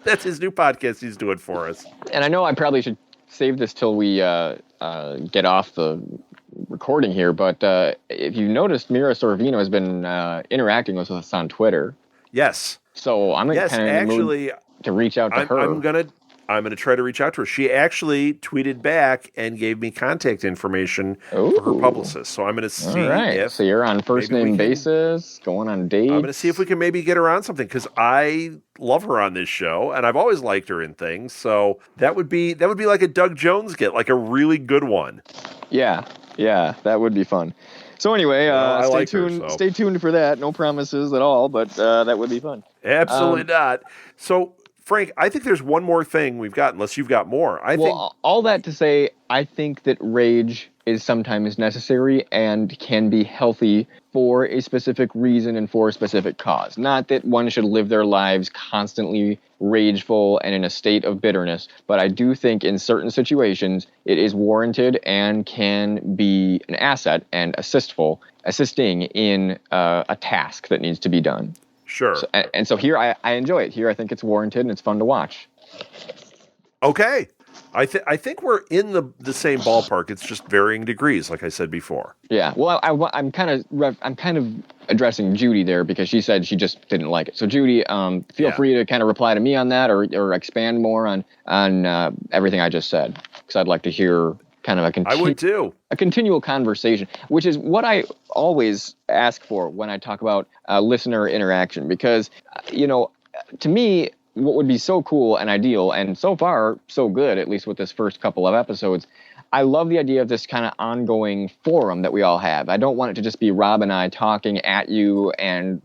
That's his new podcast he's doing for us. And I know I probably should save this till we get off the recording here, but if you noticed, Mira Sorvino has been interacting with us on Twitter. Yes. So I'm kind of in the mood to reach out to her. I'm gonna try to reach out to her. She actually tweeted back and gave me contact information for her publicist. So I'm gonna see if... So you're on first name basis, going on dates. I'm gonna see if we can maybe get her on something, because I love her on this show, and I've always liked her in things. So that would be like a Doug Jones get, like a really good one. Yeah, that would be fun. So anyway, stay tuned for that. No promises at all, but that would be fun. Absolutely not. So Frank, I think there's one more thing we've got, unless you've got more. All that to say, I think that rage is sometimes necessary and can be healthy for a specific reason and for a specific cause. Not that one should live their lives constantly rageful and in a state of bitterness, but I do think in certain situations it is warranted and can be an asset and assisting in a task that needs to be done. Sure. So here I enjoy it. Here I think it's warranted and it's fun to watch. Okay. I think we're in the same ballpark. It's just varying degrees, like I said before. Yeah. Well, I'm kind of addressing Judy there because she said she just didn't like it. So Judy, feel free to kind of reply to me on that or expand more on everything I just said, because I'd like to hear kind of I would too. A continual conversation, which is what I always ask for when I talk about listener interaction, because to me, what would be so cool and ideal, and so far so good, at least with this first couple of episodes, I love the idea of this kind of ongoing forum that we all have. I don't want it to just be Rob and I talking at you, and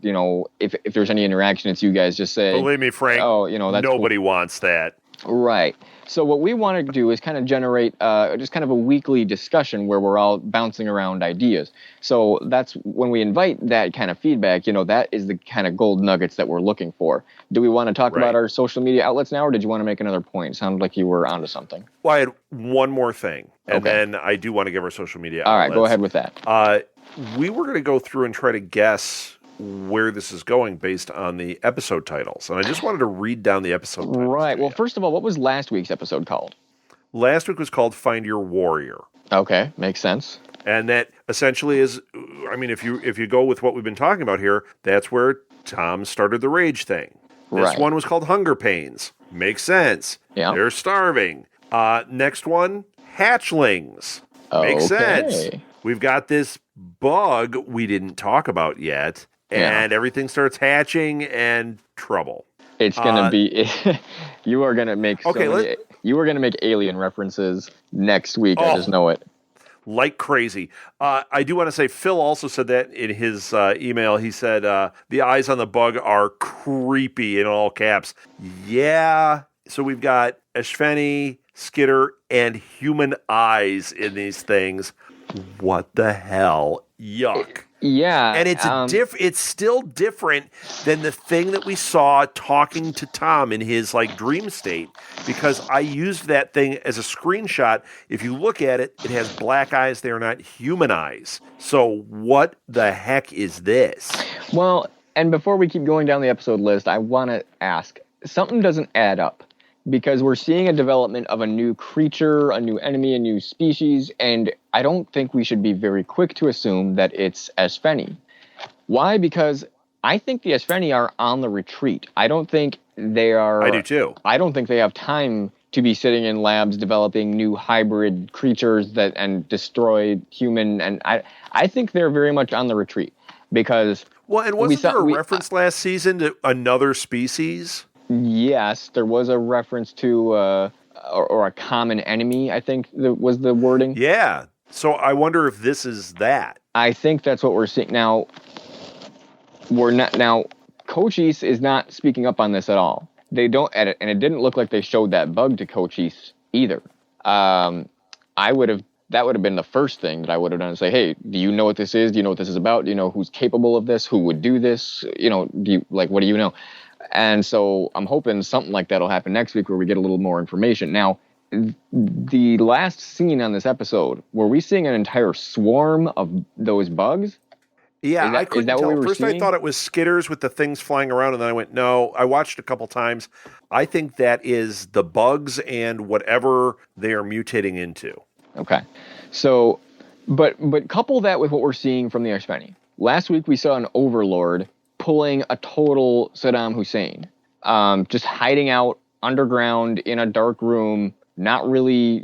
if there's any interaction, it's you guys just saying. Believe me, Frank. That's nobody cool. Wants that. Right. So what we want to do is kind of generate just kind of a weekly discussion where we're all bouncing around ideas. So that's when we invite that kind of feedback, that is the kind of gold nuggets that we're looking for. Do we want to talk about our social media outlets now, or did you want to make another point? It sounded like you were onto something. Well, I had one more thing, and then I do want to give our social media outlets. All right, go ahead with that. We were going to go through and try to guess where this is going based on the episode titles. And I just wanted to read down the episode titles. Right. Well, first of all, what was last week's episode called? Last week was called Find Your Warrior. Okay, makes sense. And that essentially is, I mean, if you go with what we've been talking about here, that's where Tom started the rage thing. This one was called Hunger Pains. Makes sense. Yeah. They're starving. Next one, Hatchlings. Makes sense. We've got this bug we didn't talk about yet. And everything starts hatching and trouble. It's going to be you are going to make you are going to make alien references next week. I just know it. Like crazy. I do want to say Phil also said that in his email. He said the eyes on the bug are creepy in all caps. Yeah. So we've got s5e, Skitter, and human eyes in these things. What the hell? Yuck. Yeah. And it's it's still different than the thing that we saw talking to Tom in his dream state, because I used that thing as a screenshot. If you look at it, it has black eyes. They are not human eyes. So what the heck is this? Well, and before we keep going down the episode list, I want to ask, something doesn't add up. Because we're seeing a development of a new creature, a new enemy, a new species, and I don't think we should be very quick to assume that it's s5e. Why? Because I think the s5e are on the retreat. I don't think they are... I do too. I don't think they have time to be sitting in labs developing new hybrid creatures and destroy human, and I think they're very much on the retreat. Because... Well, and wasn't there a reference last season to another species? Yes, there was a reference to or a common enemy, I think was the wording. Yeah. So I wonder if this is that. I think that's what we're seeing. Now, Cochise is not speaking up on this at all. They don't edit, and it didn't look like they showed that bug to Cochise either. That would have been the first thing that I would have done, say, hey, do you know what this is? Do you know what this is about? Do you know who's capable of this? Who would do this? What do you know? And so I'm hoping something like that will happen next week where we get a little more information. Now, the last scene on this episode, were we seeing an entire swarm of those bugs? Yeah, I couldn't tell. First I thought it was skitters with the things flying around, and then I went, no. I watched a couple times. I think that is the bugs and whatever they are mutating into. Okay. So, but couple that with what we're seeing from the s5e. Last week we saw an overlord pulling a total Saddam Hussein, just hiding out underground in a dark room, not really,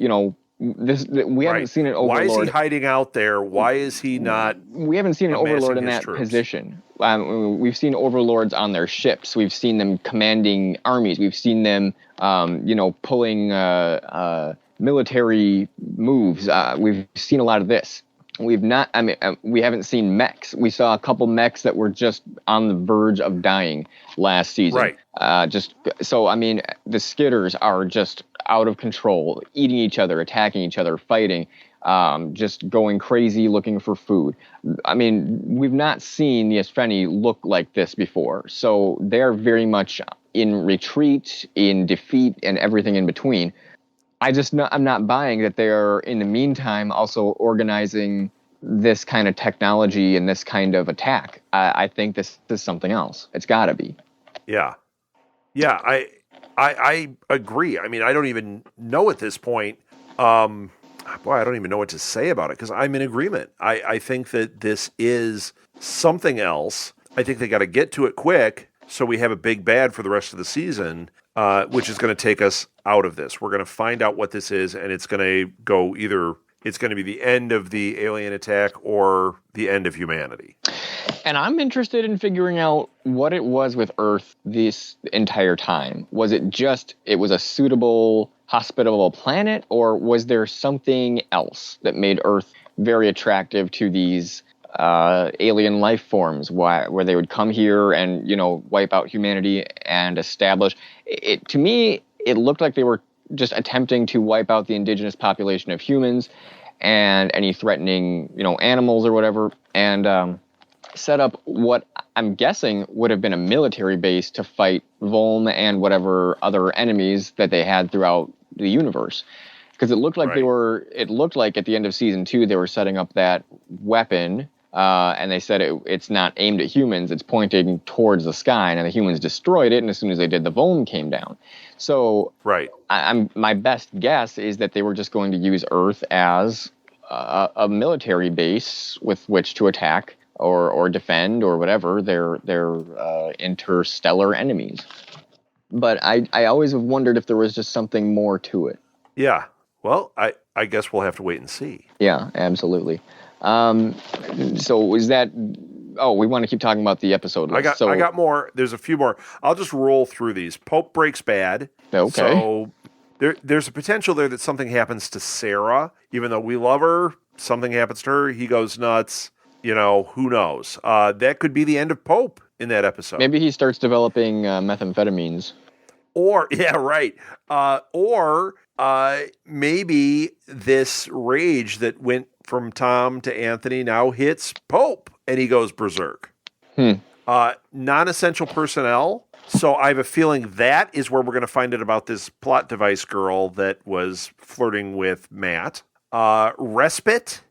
we haven't seen an overlord. Why is he hiding out there? Why is he not? We haven't seen an overlord in that position. We've seen overlords on their ships. We've seen them commanding armies. We've seen them, pulling military moves. We've seen a lot of this. We haven't seen mechs. We saw a couple mechs that were just on the verge of dying last season. Right. So, I mean, the Skitters are just out of control, eating each other, attacking each other, fighting, just going crazy looking for food. I mean, we've not seen the s5e look like this before. So they're very much in retreat, in defeat, and everything in between. I'm not buying that they're, in the meantime, also organizing this kind of technology and this kind of attack. I think this is something else. It's got to be. Yeah. Yeah, I agree. I mean, I don't even know at this point. Boy, I don't even know what to say about it because I'm in agreement. I think that this is something else. I think they got to get to it quick so we have a big bad for the rest of the season, which is going to take us out of this. We're going to find out what this is, and it's going to go either it's going to be the end of the alien attack or the end of humanity. And I'm interested in figuring out what it was with Earth this entire time. Was it just, it was a suitable, hospitable planet, or was there something else that made Earth very attractive to these alien life forms, where they would come here and, wipe out humanity and establish it? To me, it looked like they were just attempting to wipe out the indigenous population of humans and any threatening, animals or whatever, and set up what I'm guessing would have been a military base to fight Volm and whatever other enemies that they had throughout the universe. Because it looked like it looked like at the end of season 2, they were setting up that weapon, and they said it's not aimed at humans, it's pointing towards the sky, and the humans destroyed it, and as soon as they did, the Volm came down. So my best guess is that they were just going to use Earth as a military base with which to attack or defend or whatever their interstellar enemies. But I always have wondered if there was just something more to it. Yeah. Well, I guess we'll have to wait and see. Yeah, absolutely. So is that... Oh, we want to keep talking about the episode list. I got more. There's a few more. I'll just roll through these. Pope breaks bad. Okay. So there's a potential there that something happens to Sarah. Even though we love her, something happens to her. He goes nuts. Who knows? That could be the end of Pope in that episode. Maybe he starts developing methamphetamines. Or maybe this rage that went from Tom to Anthony now hits Pope, and he goes berserk. Non-essential personnel. So I have a feeling that is where we're going to find out about this plot device girl that was flirting with Matt. Respite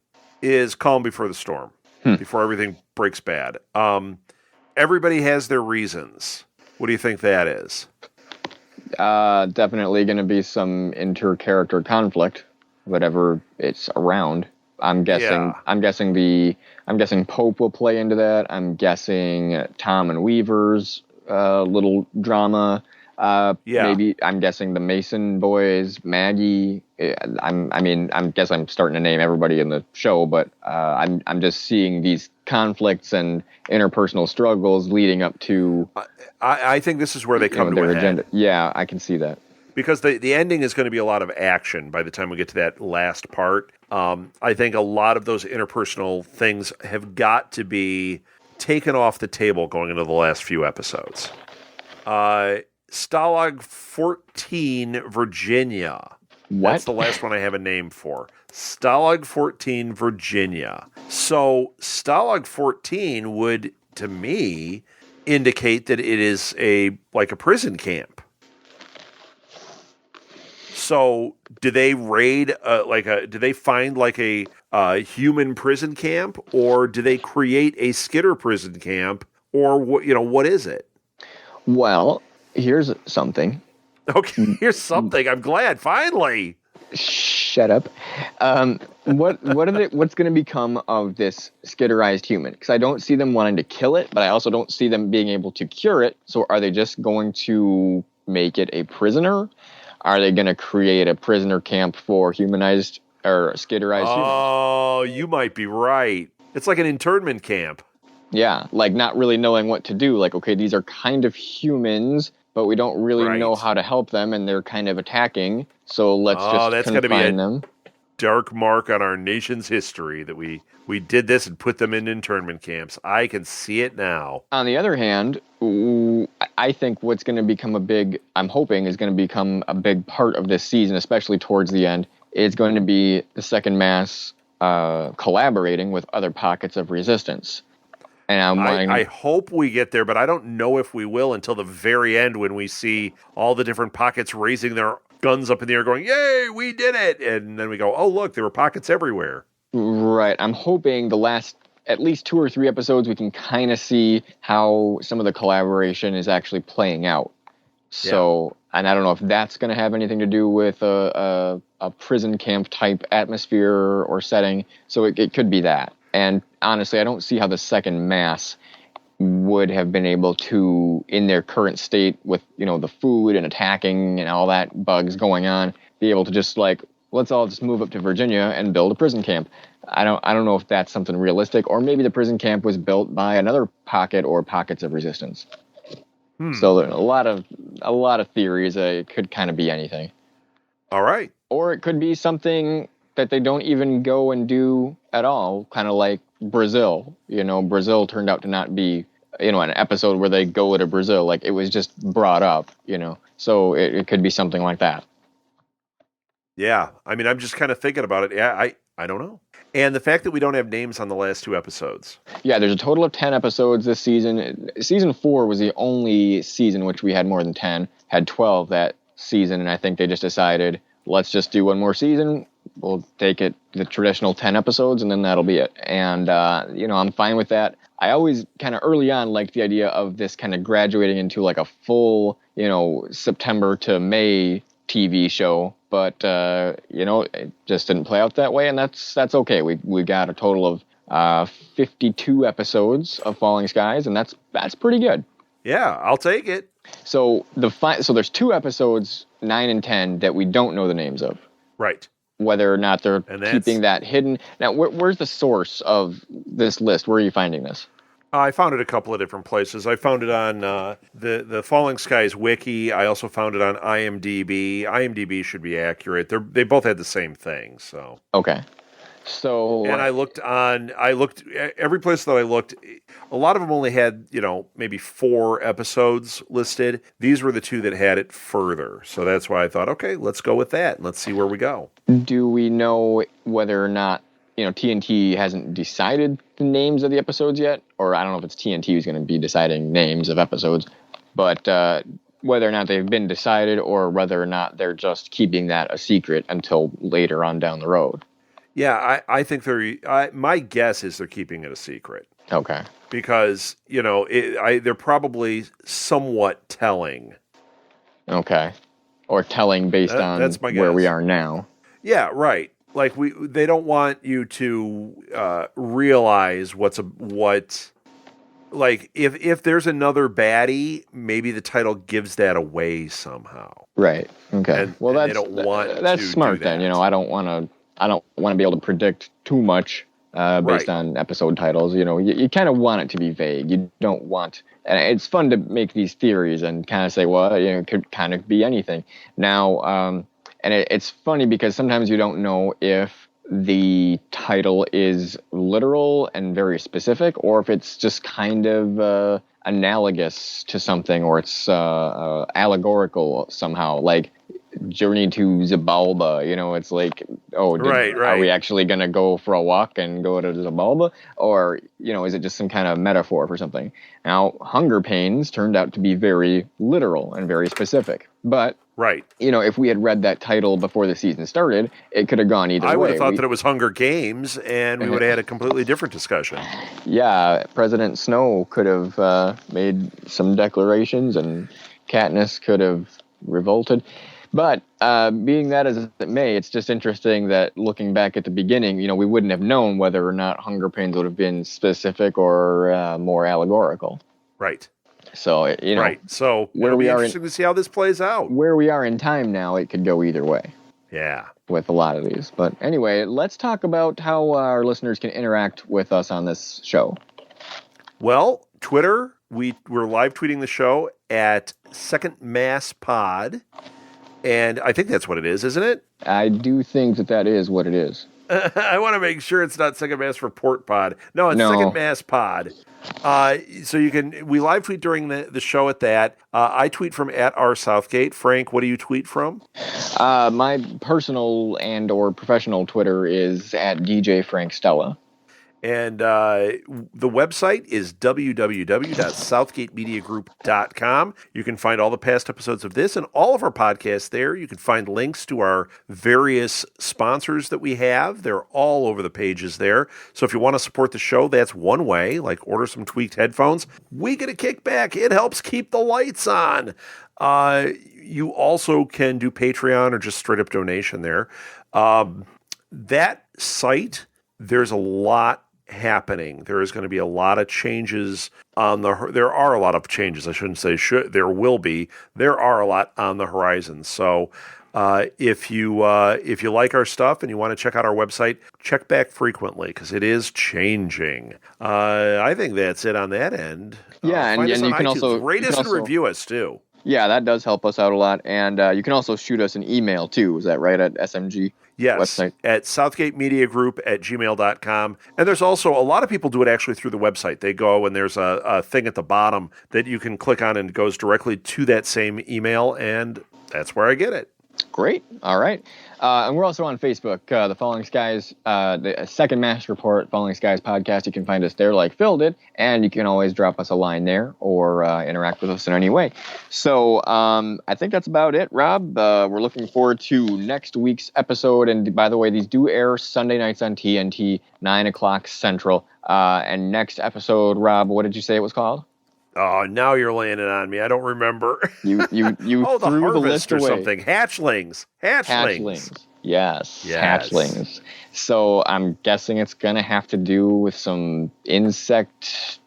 is calm before the storm. Before everything breaks bad. Everybody has their reasons. What do you think that is? Definitely going to be some inter-character conflict, whatever it's around. I'm guessing. Yeah. I'm guessing Pope will play into that. I'm guessing Tom and Weaver's little drama. Maybe I'm guessing the Mason boys, Maggie. I guess I'm starting to name everybody in the show, but I'm just seeing these conflicts and interpersonal struggles leading up to. I think this is where they come to their a agenda. head. Yeah, I can see that. Because the ending is going to be a lot of action by the time we get to that last part. I think a lot of those interpersonal things have got to be taken off the table going into the last few episodes. Stalag 14, Virginia. What? That's the last one I have a name for. Stalag 14, Virginia. So Stalag 14 would, to me, indicate that it is like a prison camp. So do they raid do they find like a human prison camp, or do they create a Skitter prison camp, or what is it? Well, here's something. Okay, here's something. I'm glad finally. Shut up. What's going to become of this skitterized human? Because I don't see them wanting to kill it, but I also don't see them being able to cure it. So are they just going to make it a prisoner? Are they going to create a prisoner camp for humanized or skitterized humans? Oh, you might be right. It's like an internment camp. Yeah, like not really knowing what to do. Like, okay, these are kind of humans, but we don't really know how to help them, and they're kind of attacking. So let's just confine them. dark mark on our nation's history that we did this and put them in internment camps. I can see it now. On the other hand, I think what's going to become I'm hoping is going to become a big part of this season, especially towards the end, is going to be the Second Mass collaborating with other pockets of resistance. And I hope we get there, but I don't know if we will until the very end when we see all the different pockets raising their guns up in the air going, yay, we did it. And then we go, oh, look, there were pockets everywhere. Right. I'm hoping the last at least 2 or 3 episodes we can kind of see how some of the collaboration is actually playing out. So, and I don't know if that's going to have anything to do with a prison camp type atmosphere or setting. So it could be that. And honestly, I don't see how the Second Mass would have been able to, in their current state with, the food and attacking and all that bugs going on, be able to just let's all just move up to Virginia and build a prison camp. I don't know if that's something realistic, or maybe the prison camp was built by another pocket or pockets of resistance. So there are a lot of theories. It could kind of be anything. All right. Or it could be something that they don't even go and do at all, kind of like Brazil. Brazil turned out to not be, an episode where they go to Brazil. It was just brought up, So it could be something like that. Yeah. I mean, I'm just kind of thinking about it. Yeah, I don't know. And the fact that we don't have names on the last 2 episodes. Yeah, there's a total of 10 episodes this season. Season 4 was the only season which we had more than 10. Had 12 that season, and I think they just decided, let's just do one more season. We'll take it the traditional 10 episodes, and then that'll be it. And, I'm fine with that. I always kind of early on liked the idea of this kind of graduating into a full, September to May TV show. But, it just didn't play out that way, and that's okay. We got a total of 52 episodes of Falling Skies, and that's pretty good. Yeah, I'll take it. So so there's 2 episodes, 9 and 10, that we don't know the names of. Right. Whether or not they're keeping that hidden. Now, where's the source of this list? Where are you finding this? I found it a couple of different places. I found it on the Falling Skies wiki. I also found it on IMDb. IMDb should be accurate. They both had the same thing. So okay. So and I looked every place that I looked. A lot of them only had maybe 4 episodes listed. These were the 2 that had it further. So that's why I thought, okay, let's go with that and let's see where we go. Do we know whether or not TNT hasn't decided the names of the episodes yet? Or I don't know if it's TNT who's going to be deciding names of episodes, but whether or not they've been decided or whether or not they're just keeping that a secret until later on down the road. Yeah, I think my guess is they're keeping it a secret. Okay. Because, they're probably somewhat telling. Okay. Or telling based on that's my guess. Where we are now. Yeah, right. They don't want you to realize if there's another baddie, maybe the title gives that away somehow. Right. Okay. They don't want that's to smart do that. then. I don't want to be able to predict too much based on episode titles. You kind of want it to be vague. You don't want, and it's fun to make these theories and kind of say, well, it could kind of be anything. Now, and it's funny because sometimes you don't know if the title is literal and very specific, or if it's just kind of analogous to something, or it's allegorical somehow, like Journey to Zabalba. It's are we actually going to go for a walk and go to Zabalba? Or, is it just some kind of metaphor for something? Now, Hunger Pains turned out to be very literal and very specific. But, if we had read that title before the season started, it could have gone either way. I would have thought that it was Hunger Games, and we would have had a completely different discussion. Yeah, President Snow could have made some declarations, and Katniss could have revolted. But being that as it may, it's just interesting that looking back at the beginning, we wouldn't have known whether or not Hunger Pains would have been specific or more allegorical. Right. So, Right. So it'll be interesting to see how this plays out. Where we are in time now, it could go either way. Yeah. With a lot of these. But anyway, let's talk about how our listeners can interact with us on this show. Well, Twitter, we're live tweeting the show at Second Mass Pod. And I think that's what it is, isn't it? I do think that is what it is. I want to make sure it's not Second Mass Report Pod. No, it's Second Mass Pod. So we live tweet during the show at that. I tweet from @rsouthgate. Frank, what do you tweet from? My personal and or professional Twitter is @DJFrankStella. And the website is www.southgatemediagroup.com. You can find all the past episodes of this and all of our podcasts there. You can find links to our various sponsors that we have. They're all over the pages there. So if you want to support the show, that's one way, like order some tweaked headphones. We get a kickback. It helps keep the lights on. You also can do Patreon or just straight up donation there. That site, there's a lot happening. There is going to be a lot of changes there are a lot of changes. I shouldn't say there will be. There are a lot on the horizon. So if you like our stuff and you want to check out our website, check back frequently because it is changing. I think that's it on that end. Yeah, and you can also rate us and review us too. Yeah, that does help us out a lot. And you can also shoot us an email too. Is that right, at SMG? Yes, website? At southgatemediagroup@gmail.com. And there's also, a lot of people do it actually through the website. They go and there's a thing at the bottom that you can click on and it goes directly to that same email, and that's where I get it. Great. All right. And we're also on Facebook, the Falling Skies, the Second Mass Report, Falling Skies podcast. You can find us there like Phil did, and you can always drop us a line there or interact with us in any way. So I think that's about it, Rob. We're looking forward to next week's episode. And by the way, these do air Sunday nights on TNT, 9 o'clock Central. And next episode, Rob, what did you say it was called? Oh, now you're laying it on me. I don't remember. You oh, the threw harvest the list or away. something. Hatchlings. Yes, hatchlings. So I'm guessing it's gonna have to do with some insect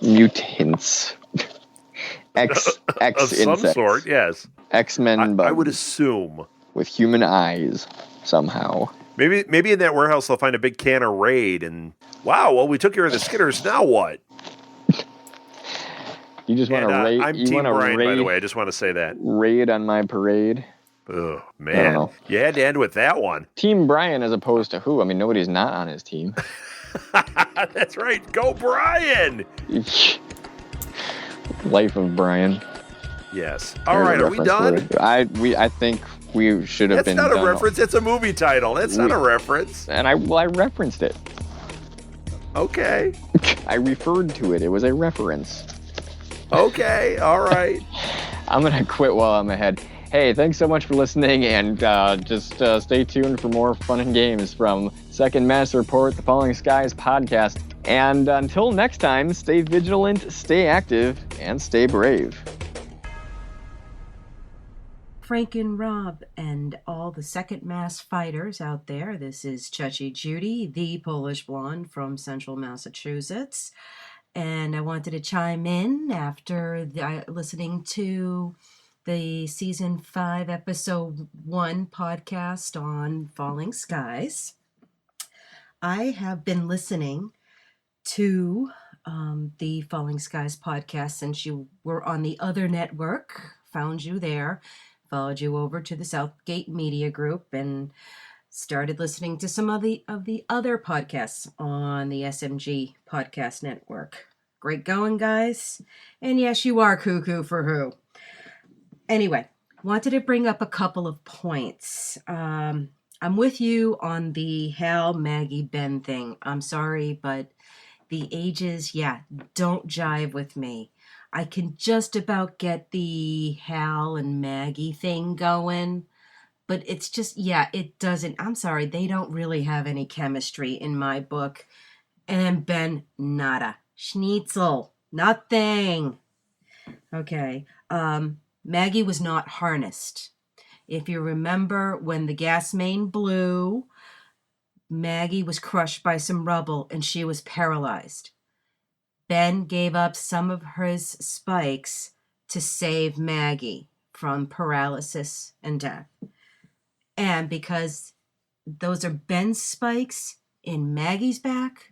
mutants. X of some insects. sort. Yes. X-Men bugs. I would assume with human eyes somehow. Maybe in that warehouse they'll find a big can of Raid and wow. Well, we took care of the Skitters. Now what? You just want to raid? I'm Team Brian, by the way. I just want to say that. Raid on my parade? Oh, man. You had to end with that one. Team Brian as opposed to who? I mean, nobody's not on his team. That's right. Go Brian! Life of Brian. Yes. All right, are we done? I think we should have been done. That's not a reference. It's a movie title. That's not a reference. And I referenced it. Okay. I referred to it. It was a reference. Okay, all right. I'm going to quit while I'm ahead. Hey, thanks so much for listening, and just stay tuned for more fun and games from Second Mass Report, the Falling Skies podcast. And until next time, stay vigilant, stay active, and stay brave. Frank and Rob and all the Second Mass fighters out there, this is Chuchi Judy, the Polish blonde from Central Massachusetts. And I wanted to chime in after listening to the Season 5, Episode 1 podcast on Falling Skies. I have been listening to the Falling Skies podcast since you were on the other network. Found you there, followed you over to the Southgate Media Group, and started listening to some of the other podcasts on the SMG podcast network. Great going, guys. And yes, you are cuckoo for who. Anyway, wanted to bring up a couple of points. I'm with you on the Hal, Maggie, Ben thing. I'm sorry, but the ages, don't jive with me. I can just about get the Hal and Maggie thing going. But it's just, it doesn't. I'm sorry, they don't really have any chemistry in my book. And then Ben, nada. Schnitzel, nothing. Okay, Maggie was not harnessed. If you remember when the gas main blew, Maggie was crushed by some rubble and she was paralyzed. Ben gave up some of his spikes to save Maggie from paralysis and death. And because those are Ben's spikes in Maggie's back,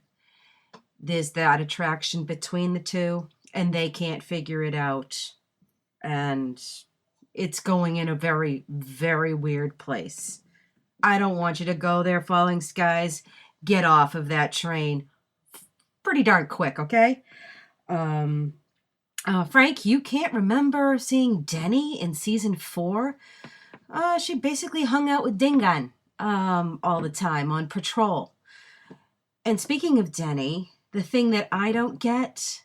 there's that attraction between the two, and they can't figure it out. And it's going in a very, very weird place. I don't want you to go there, Falling Skies. Get off of that train pretty darn quick, okay? Frank, you can't remember seeing Denny in season 4? She basically hung out with Dingan all the time on patrol. And speaking of Denny, the thing that I don't get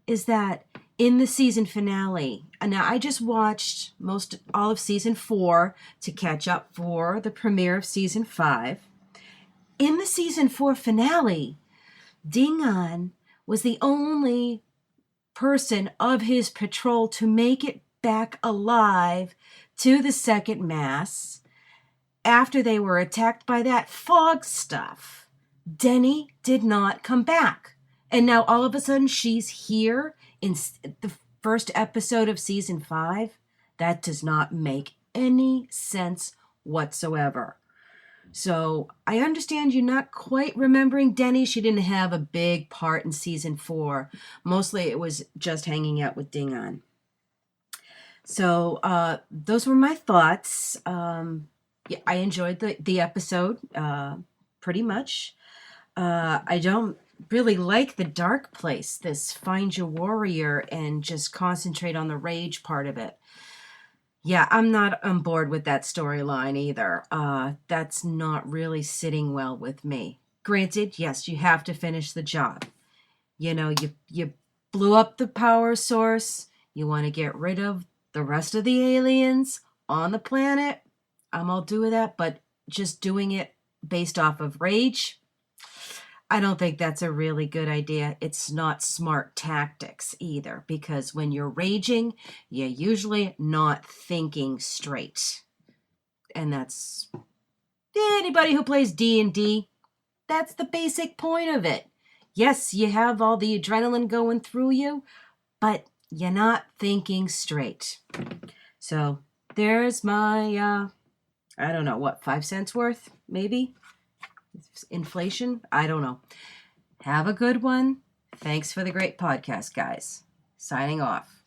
is that in the season finale, and now I just watched all of season 4 to catch up for the premiere of season 5. In the season 4 finale, Dingan was the only person of his patrol to make it back alive to the second mass after they were attacked by that fog stuff. Denny did not come back. And now all of a sudden she's here in the first episode of season 5. That does not make any sense whatsoever. So I understand you're not quite remembering Denny. She didn't have a big part in season 4. Mostly it was just hanging out with Dingan. So those were my thoughts. Yeah, I enjoyed the episode pretty much. I don't really like the dark place, this find your warrior and just concentrate on the rage part of it. Yeah, I'm not on board with that storyline either. That's not really sitting well with me. Granted, yes, you have to finish the job. You know, you blew up the power source. You want to get rid of the rest of the aliens on the planet. I'm all do with that, but just doing it based off of rage, I don't think that's a really good idea. It's not smart tactics either, because when you're raging, you're usually not thinking straight. And that's anybody who plays D&D, that's the basic point of it. Yes, you have all the adrenaline going through you, but you're not thinking straight. So there's my, I don't know, what, 5 cents worth, maybe? Inflation? I don't know. Have a good one. Thanks for the great podcast, guys. Signing off.